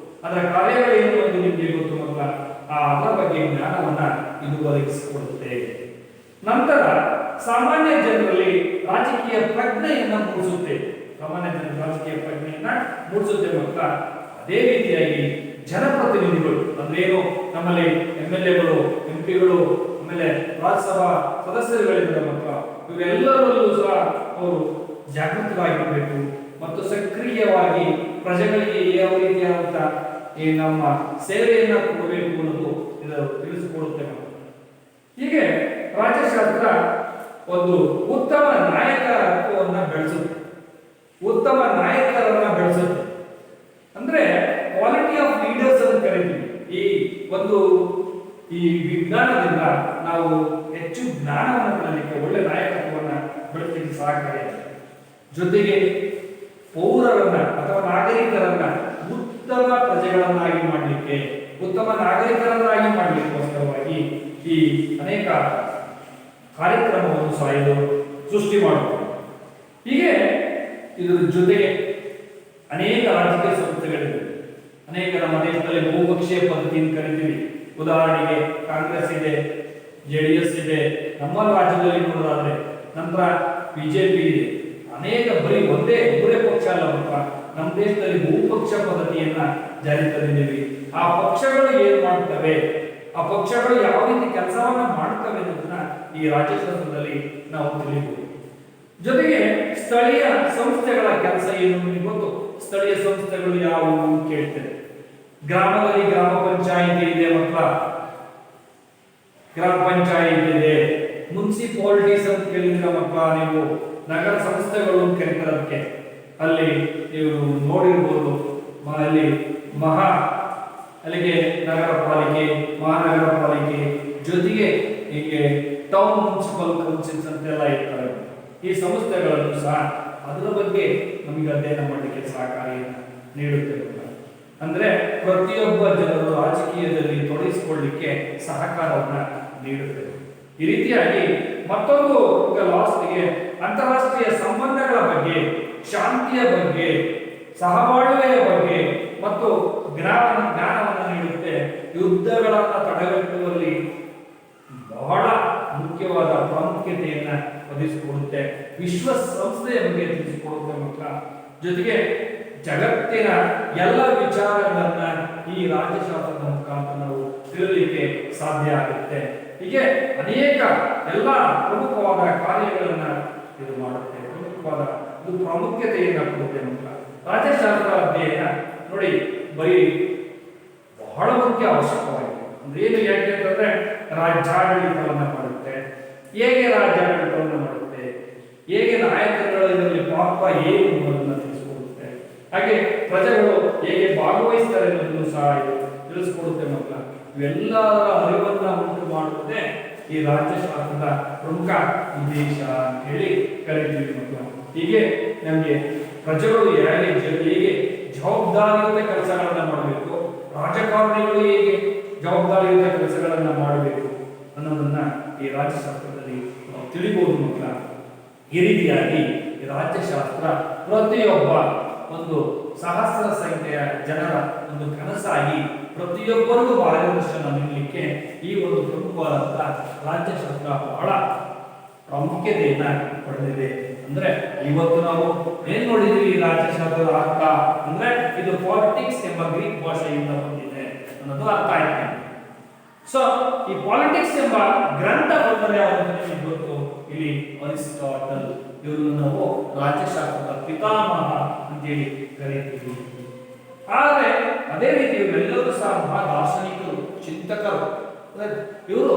ಅದರ ಕಾರ್ಯಗಳೇನು ಎಂದು ನಿಮಗೆ ಗೊತ್ತು ಮಕ್ಕಳ. ಅದರ ಬಗ್ಗೆ ಜ್ಞಾನವನ್ನ ಇದು ಒದಗಿಸಿಕೊಡುತ್ತೆ. ನಂತರ ಸಾಮಾನ್ಯ ಜನರಲ್ಲಿ ರಾಜಕೀಯ ಪ್ರಜ್ಞೆಯನ್ನ ಮೂಡಿಸುತ್ತೆ. ಮಕ್ಕಳ. ಅದೇ ರೀತಿಯಾಗಿ ಜನಪ್ರತಿನಿಧಿಗಳು ಅಂದ್ರೇನು, ನಮ್ಮಲ್ಲಿ MLAಗಳು, MP ಗಳು, ಆಮೇಲೆ ರಾಜ್ಯಸಭಾ ಸದಸ್ಯರುಗಳಿಂದ ಮಕ್ಕಳ, ಇವರೆಲ್ಲರಲ್ಲೂ ಸಹ ಅವರು ಜಾಗೃತರಾಗಿರಬೇಕು ಮತ್ತು ಸಕ್ರಿಯವಾಗಿ ಪ್ರಜೆಗಳಿಗೆ ಯಾವ ರೀತಿಯಾದಂತ ಈ ನಮ್ಮ ಸೇವೆಯನ್ನ ಕೊಡಬೇಕು ಅನ್ನೋದು ಇದು ತಿಳಿಸಿಕೊಡುತ್ತೆ. ಹೀಗೆ ರಾಜ್ಯಶಾಸ್ತ್ರ ಒಂದು ಉತ್ತಮ ನಾಯಕತ್ವವನ್ನು ಬೆಳೆಸುತ್ತೆ, ಉತ್ತಮ ನಾಯಕರನ್ನ ಬೆಳೆಸುತ್ತೆ. ಅಂದ್ರೆ ಕ್ವಾಲಿಟಿ ಆಫ್ ಲೀಡರ್ಸ್ ಅಂತ ಕರೀತೀವಿ. ಈ ವಿಜ್ಞಾನದಿಂದ ನಾವು ಹೆಚ್ಚು ಜ್ಞಾನವನ್ನು ಪಡೆಯಲಿಕ್ಕೆ, ಒಳ್ಳೆ ನಾಯಕತ್ವವನ್ನು ಬೆಳೆಸಲಿಕ್ಕೆ ಸಹಕಾರಿಯಾಗಿದೆ. ಜೊತೆಗೆ ಪೌರರನ್ನ ಅಥವಾ ನಾಗರಿಕರನ್ನ ಉತ್ತಮ ಪ್ರಜೆಗಳನ್ನಾಗಿ ಮಾಡಲಿಕ್ಕೆ, ಉತ್ತಮ ನಾಗರಿಕರನ್ನಾಗಿ ಮಾಡಲಿಕ್ಕೋಸ್ಕರವಾಗಿ ಈ ಅನೇಕ ಕಾರ್ಯಕ್ರಮವನ್ನು ಸಹ ಇದು ಸೃಷ್ಟಿ ಮಾಡುತ್ತದೆ. ಹೀಗೆ ಇದರ ಜೊತೆಗೆ ಅನೇಕ ರಾಜಕೀಯ ಸಂಸ್ಥೆಗಳಿವೆ. ಅನೇಕ ನಮ್ಮ ದೇಶದಲ್ಲಿ ಬಹುಪಕ್ಷೀಯ ಪದ್ಧತಿ ಅಂತ ಕರಿತೀವಿ. ಉದಾಹರಣೆಗೆ ಕಾಂಗ್ರೆಸ್ ಇದೆ, JDS ಇದೆ. ನಮ್ಮ ರಾಜ್ಯದಲ್ಲಿ ನೋಡೋದಾದ್ರೆ ನಂತರ ಬಿಜೆಪಿ ಇದೆ. ಅನೇಕ ಬರೀ ಮೂರೇ ಪಕ್ಷ ಅಲ್ಲ, ನಮ್ಮ ದೇಶದಲ್ಲಿ ಬಹುಪಕ್ಷ ಪದ್ಧತಿಯನ್ನ ಜಾರಿ ತಂದಿದ್ದೀವಿ. ಆ ಪಕ್ಷಗಳು ಏನ್ ಮಾಡ್ತವೆ, ಆ ಪಕ್ಷಗಳು ಯಾವ ರೀತಿ ಕೆಲಸವನ್ನ ಮಾಡ್ತವೆ ಅನ್ನೋದನ್ನ ಈ ರಾಜ್ಯಶಾಸ್ತ್ರದಲ್ಲಿ ನಾವು ತಿಳಿಯಬಹುದು. ಜೊತೆಗೆ ಸ್ಥಳೀಯ ಸಂಸ್ಥೆಗಳ ಕೆಲಸ ಏನು ನಿಮಗೆ ಗೊತ್ತು. ಸ್ಥಳೀಯ ಸಂಸ್ಥೆಗಳು ಯಾವುವು ಕೇಳ್ತೇವೆ. ಗ್ರಾಮದಲ್ಲಿ ಗ್ರಾಮ ಪಂಚಾಯಿತಿ ಇದೆ, ಮಕ್ಕಳ ಗ್ರಾಮ ಪಂಚಾಯಿತಿ ಇದೆ. ಮುನ್ಸಿಪಾಲಿಟೀಸ್ ಅಂತ ಕೇಳಿದ್ರೆ ಮಕ್ಕಳ ನೀವು ನಗರ ಸಂಸ್ಥೆಗಳು ಅಂತ ಕರೀತಾರೆ ಅದಕ್ಕೆ. ಅಲ್ಲಿ ನೀವು ನೋಡಿರ್ಬೋದು, ಅಲ್ಲಿ ಅಲ್ಲಿಗೆ ನಗರ ಪಾಲಿಕೆ, ಮಹಾನಗರ ಪಾಲಿಕೆ, ಜೊತೆಗೆ ಹೀಗೆ ಟೌನ್ ಮುನ್ಸಿಪಲ್ ಕೌನ್ಸಿಲ್ಸ್ ಅಂತೆಲ್ಲ ಇರ್ತವೆ. ಈ ಸಂಸ್ಥೆಗಳನ್ನು ಸಹ ಅದರ ಬಗ್ಗೆ ನಮಗೆ ಅಧ್ಯಯನ ಮಾಡಲಿಕ್ಕೆ ಸಹಕಾರಿಯನ್ನು ನೀಡುತ್ತೇವೆ. ಅಂದ್ರೆ ಪ್ರತಿಯೊಬ್ಬ ಜನರು ರಾಜಕೀಯದಲ್ಲಿ ತೊಡಗಿಸಿಕೊಳ್ಳಲಿಕ್ಕೆ ಸಹಕಾರವನ್ನ ನೀಡುತ್ತೇವೆ. ಈ ರೀತಿಯಾಗಿ ಮತ್ತೊಂದು ಲಾಸ್ಟ್ಗೆ ಅಂತಾರಾಷ್ಟ್ರೀಯ ಸಂಬಂಧಗಳ ಬಗ್ಗೆ, ಶಾಂತಿಯ ಬಗ್ಗೆ, ಸಹಬಾಳ್ವೆಯ ಬಗ್ಗೆ ಮತ್ತು ಜ್ಞಾನವನ್ನು ನೀಡುತ್ತೆ. ಯುದ್ಧಗಳನ್ನು ತಡೆಗಟ್ಟುವಲ್ಲಿ ಬಹಳ ಮುಖ್ಯವಾದ ಪ್ರಾಮುಖ್ಯತೆಯನ್ನ ಒದಗಿಸಿಕೊಡುತ್ತೆ. ವಿಶ್ವಸಂಸ್ಥೆಯ ಬಗ್ಗೆ ತಿಳಿಸಿಕೊಡುತ್ತೆ ಮಕ್ಕಳ. ಜೊತೆಗೆ ಜಗತ್ತಿನ ಎಲ್ಲ ವಿಚಾರಗಳನ್ನ ಈ ರಾಜ್ಯಶಾಸ್ತ್ರದ ಮುಖಾಂತರ ನಾವು ತಿಳಿಯಲಿಕ್ಕೆ ಸಾಧ್ಯ ಆಗುತ್ತೆ. ಹೀಗೆ ಅನೇಕ ಎಲ್ಲ ಪ್ರಮುಖವಾದ ಕಾರ್ಯಗಳನ್ನ ಇದು ಮಾಡುತ್ತೆ. ಪ್ರಮುಖವಾದ ಇದು ಪ್ರಾಮುಖ್ಯತೆಯನ್ನ ಕೊಡುತ್ತೆ ಮಕ್ಕಳ. ರಾಜ್ಯಶಾಸ್ತ್ರ ಅಧ್ಯಯನ ನೋಡಿ ಬರೀ ಬಹಳ ಮುಖ್ಯ ಅವಶ್ಯಕವಾಗಿದೆ. ಅಂದ್ರೆ ಏನು ಯಾಕೆ ಅಂತಂದ್ರೆ ರಾಜ್ಯಾಡಳಿತವನ್ನ ಮಾಡುತ್ತೆ. ಹೇಗೆ ರಾಜ್ಯಾಡಳಿತವನ್ನು ಮಾಡುತ್ತೆ, ಹೇಗೆ ನಾಯಕರುಗಳ ಇದರಲ್ಲಿ ಪಾತ್ರ ಏನು ಅನ್ನೋದನ್ನ ತಿಳಿಸಿಕೊಡುತ್ತೆ. ಹಾಗೆ ಪ್ರಜೆಗಳು ಹೇಗೆ ಭಾಗವಹಿಸ್ತಾರೆ ಅನ್ನೋದನ್ನು ಸಹ ಇದು ತಿಳಿಸಿಕೊಡುತ್ತೆ ಮಕ್ಕಳ. ಇವೆಲ್ಲರ ಅರಿವನ್ನ ಉಂಟು ಮಾಡುವುದೇ ಈ ರಾಜ್ಯಶಾಸ್ತ್ರದ ಪ್ರಮುಖ ಉದ್ದೇಶ ಅಂತ ಹೇಳಿ ಕರೀತೀವಿ ಮಕ್ಕಳ. ಹೀಗೆ ನಮಗೆ ಪ್ರಜೆಗಳು ಹೇಗೆ ಜವಾಬ್ದಾರಿಯುತ ಕೆಲಸಗಳನ್ನ ಮಾಡಬೇಕು, ರಾಜಕಾರಣಿಗಳು ಹೇಗೆ ಜವಾಬ್ದಾರಿಯುತ ಕೆಲಸಗಳನ್ನ ಮಾಡಬೇಕು ಅನ್ನೋದನ್ನ ಈ ರಾಜ್ಯಶಾಸ್ತ್ರದಲ್ಲಿ ನಾವು ತಿಳಿಬಹುದು ಮಕ್ಕಳ. ಈ ರೀತಿಯಾಗಿ ಈ ರಾಜ್ಯಶಾಸ್ತ್ರ ಪ್ರತಿಯೊಬ್ಬ ಒಂದು ಸಹಸ್ರ ಸಂಖ್ಯೆಯ ಜನರ ಒಂದು ಕನಸಾಗಿ ಪ್ರತಿಯೊಬ್ಬರಿಗೂ ಮಾರ್ಗದರ್ಶನ ನೀಡಲಿಕ್ಕೆ ಈ ಒಂದು ಪ್ರಮುಖವಾದಂತಹ ರಾಜ್ಯಶಾಸ್ತ್ರ ಬಹಳ ಪ್ರಾಮುಖ್ಯತೆಯನ್ನ ಪಡೆದಿದೆ. ಅಂದ್ರೆ ಇವತ್ತು ನಾವು ಏನ್ ನೋಡಿದ್ವಿ, ಈ ರಾಜ್ಯಶಾಸ್ತ್ರದ ಅರ್ಥ ಅಂದ್ರೆ ಇದು ಪಾಲಿಟಿಕ್ಸ್ ಎಂಬ ಗ್ರೀಕ್ ಭಾಷೆಯಿಂದ ಬಂದಿದೆ ಅನ್ನೋದು ಅರ್ಥ ಆಯ್ತು. ಸೊ ಈ ಪಾಲಿಟಿಕ್ಸ್ ಎಂಬ ಗ್ರಂಥ ಬಂದರೆ ಅವರಿಗೆ ಗೊತ್ತು, ಇಲ್ಲಿ ಅರಿಸ್ಟಾಟಲ್, ಇವರು ನಾವು ರಾಜ್ಯಶಾಸ್ತ್ರದ ಪಿತಾಮಹ ಅಂತೇಳಿ ಕರೀತೀವಿ. ಆದರೆ ಅದೇ ರೀತಿ ಇವರೆಲ್ಲರೂ ಸಹ ಮಹಾ ದಾರ್ಶನಿಕರು, ಚಿಂತಕರು. ಇವರು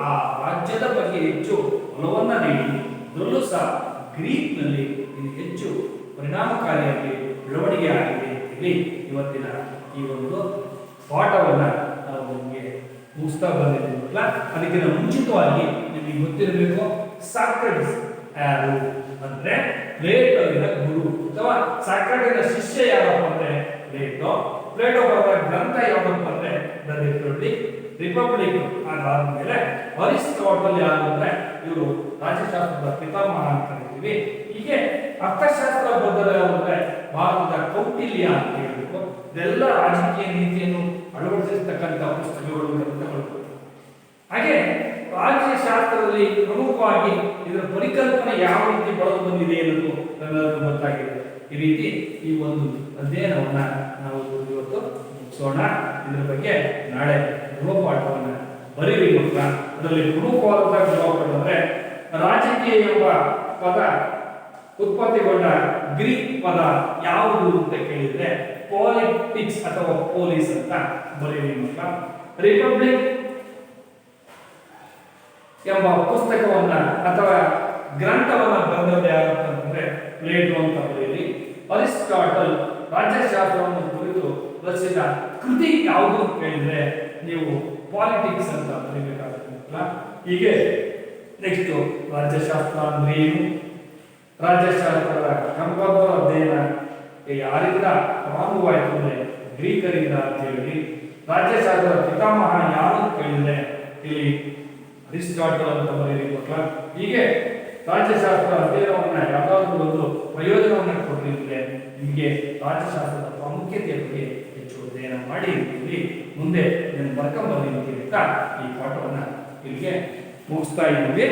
ಆ ರಾಜ್ಯದ ಬಗ್ಗೆ ಹೆಚ್ಚು ಒಲವನ್ನ ನೀಡಿ ಅದರಲ್ಲೂ ಸಹ ಗ್ರೀಕ್ ನಲ್ಲಿ ಇದು ಹೆಚ್ಚು ಪರಿಣಾಮಕಾರಿಯಾಗಿ ಬೆಳವಣಿಗೆ ಆಗಿದೆ ಹೇಳಿ ಇವತ್ತಿನ ಈ ಒಂದು ಪಾಠವನ್ನ ನಾವು ನಿಮಗೆ ಮುಗಿಸ್ತಾ ಬಂದಿದ್ದೀವಲ್ಲ. ಅದಕ್ಕಿಂತ ಮುಂಚಿತವಾಗಿ ನಿಮಗೆ ಗೊತ್ತಿರಬೇಕು, ಸಾಕ್ರೆಟಿಸ್ ಯಾರು ಅಂದ್ರೆ ಪ್ಲೇಟೋವಿನ ಗುರು ಅಥವಾ ಸಾಕ್ರೆಟಿಸ್ನ ಶಿಷ್ಯ ಯಾರಪ್ಪ ಅಂದ್ರೆ ಪ್ಲೇಟೋ. ಪ್ಲೇಟೋ ಬರೆದ ಗ್ರಂಥ ಯಾವ್ದಪ್ಪ ಅಂದ್ರೆ ದ ರಿಪಬ್ಲಿಕ್. ಅದಾದ್ಮೇಲೆ ಅರಿಸ್ಟಾಟಲ್ ಯಾರು ಅಂದ್ರೆ ಇವರು ರಾಜ್ಯಶಾಸ್ತ್ರದ ಪಿತಾಮಹ ಅಂತ ಕರಿತೀವಿ. ಹೀಗೆ ಅರ್ಥಶಾಸ್ತ್ರ ಬರೆದ ಅಂದ್ರೆ ಭಾರತದ ಕೌಟಿಲ್ಯ ಅಂತ ಹೇಳಬೇಕು. ಇದೆಲ್ಲ ರಾಜಕೀಯ ನೀತಿಯನ್ನು ಅಳವಡಿಸಿರ್ತಕ್ಕಂಥ ಪುಸ್ತಕಗಳು, ಗ್ರಂಥಗಳು. ಹಾಗೆ ರಾಜ್ಯಶಾಸ್ತ್ರದಲ್ಲಿ ಪ್ರಮುಖವಾಗಿ ಇದರ ಪರಿಕಲ್ಪನೆ ಯಾವ ರೀತಿ ಬೆಳೆದು ಬಂದಿದೆ ಅನ್ನೋದು ನಮ್ಮೆಲ್ಲರಿಗೂ ಗೊತ್ತಾಗಿದೆ. ಈ ರೀತಿ ಈ ಒಂದು ಅಧ್ಯಯನವನ್ನ ನಾವು ಇವತ್ತು ಮುಗಿಸೋಣ. ಇದರ ಬಗ್ಗೆ ನಾಳೆ ಗೃಹಪಾಠವನ್ನ ಬರೀರಿ ಮಕ್ಕಳ. ಅದರಲ್ಲಿ ಪ್ರಮುಖವಾದಂತಹ ಗೃಹಪಾಠ ಅಂದ್ರೆ ರಾಜಕೀಯ ಎಂಬ ಪದ ಉತ್ಪತ್ತಿಗೊಂಡ ಗ್ರೀಕ್ ಪದ ಯಾವುದು ಅಂತ ಕೇಳಿದ್ರೆ ಪಾಲಿಟಿಕ್ಸ್ ಅಥವಾ ಪೊಲೀಸ್ ಅಂತ ಬರೀರಿ ಮಕ್ಕಳ. ರಿಪಬ್ಲಿಕ್ ಎಂಬ ಪುಸ್ತಕವನ್ನ ಅಥವಾ ಗ್ರಂಥವನ್ನ ಬರೆದದ್ದು ಯಾರು ಅಂತಂದ್ರೆ ಪ್ಲೇಟೋ ಅಂತ ಬರೀರಿ. ಅರಿಸ್ಟಾಟಲ್ ರಾಜ್ಯಶಾಸ್ತ್ರವನ್ನು ಕುರಿತು ರಚಿಸಿದ ಕೃತಿ ಯಾವುದು ಅಂತ ಕೇಳಿದ್ರೆ ನೀವು ಪಾಲಿಟಿಕ್ಸ್ ಅಂತ ಬರೀಬೇಕಾಗುತ್ತೆ. ಹೀಗೆ ನೆಕ್ಸ್ಟ್ ರಾಜ್ಯಶಾಸ್ತ್ರ ಅಂದ್ರೆ ಏನು, ರಾಜ್ಯಶಾಸ್ತ್ರದ ಕ್ರಮಬದ್ಧ ಅಧ್ಯಯನ ಯಾರಿಂದ ಪ್ರಾರಂಭವಾಯಿತು ಅಂದ್ರೆ ಗ್ರೀಕರಿಂದ ಅಂತ ಹೇಳಿ. ರಾಜ್ಯಶಾಸ್ತ್ರದ ಪಿತಾಮಹ ಯಾರು ಅಂತ ಕೇಳಿದ್ರೆ ಇಲ್ಲಿ ಅರಿಸ್ಟಾಟಲ್ ಅಂತ ಬರೀರಿ ಮಕ್ಕಳ. ಹೀಗೆ ರಾಜ್ಯಶಾಸ್ತ್ರ ಅಧ್ಯಯನವನ್ನ ಯಾವುದಾದ್ರೂ ಒಂದು ಪ್ರಯೋಜನವನ್ನ ಕೊಟ್ಟಿದ್ರೆ ನಿಮಗೆ ರಾಜ್ಯಶಾಸ್ತ್ರದ ಪ್ರಾಮುಖ್ಯತೆಯ ಬಗ್ಗೆ ಹೆಚ್ಚು ಅಧ್ಯಯನ ಮಾಡಿ ಇಲ್ಲಿ ಮುಂದೆ ಬರ್ಕೊಂಡ್ ಬಂದಿರ್ತೀವಿ ಅಂತ ಈ ಪಾಠವನ್ನ ಇಲ್ಲಿಗೆ ಮುಗಿಸ್ತಾ ಇದ್ದೀವಿ.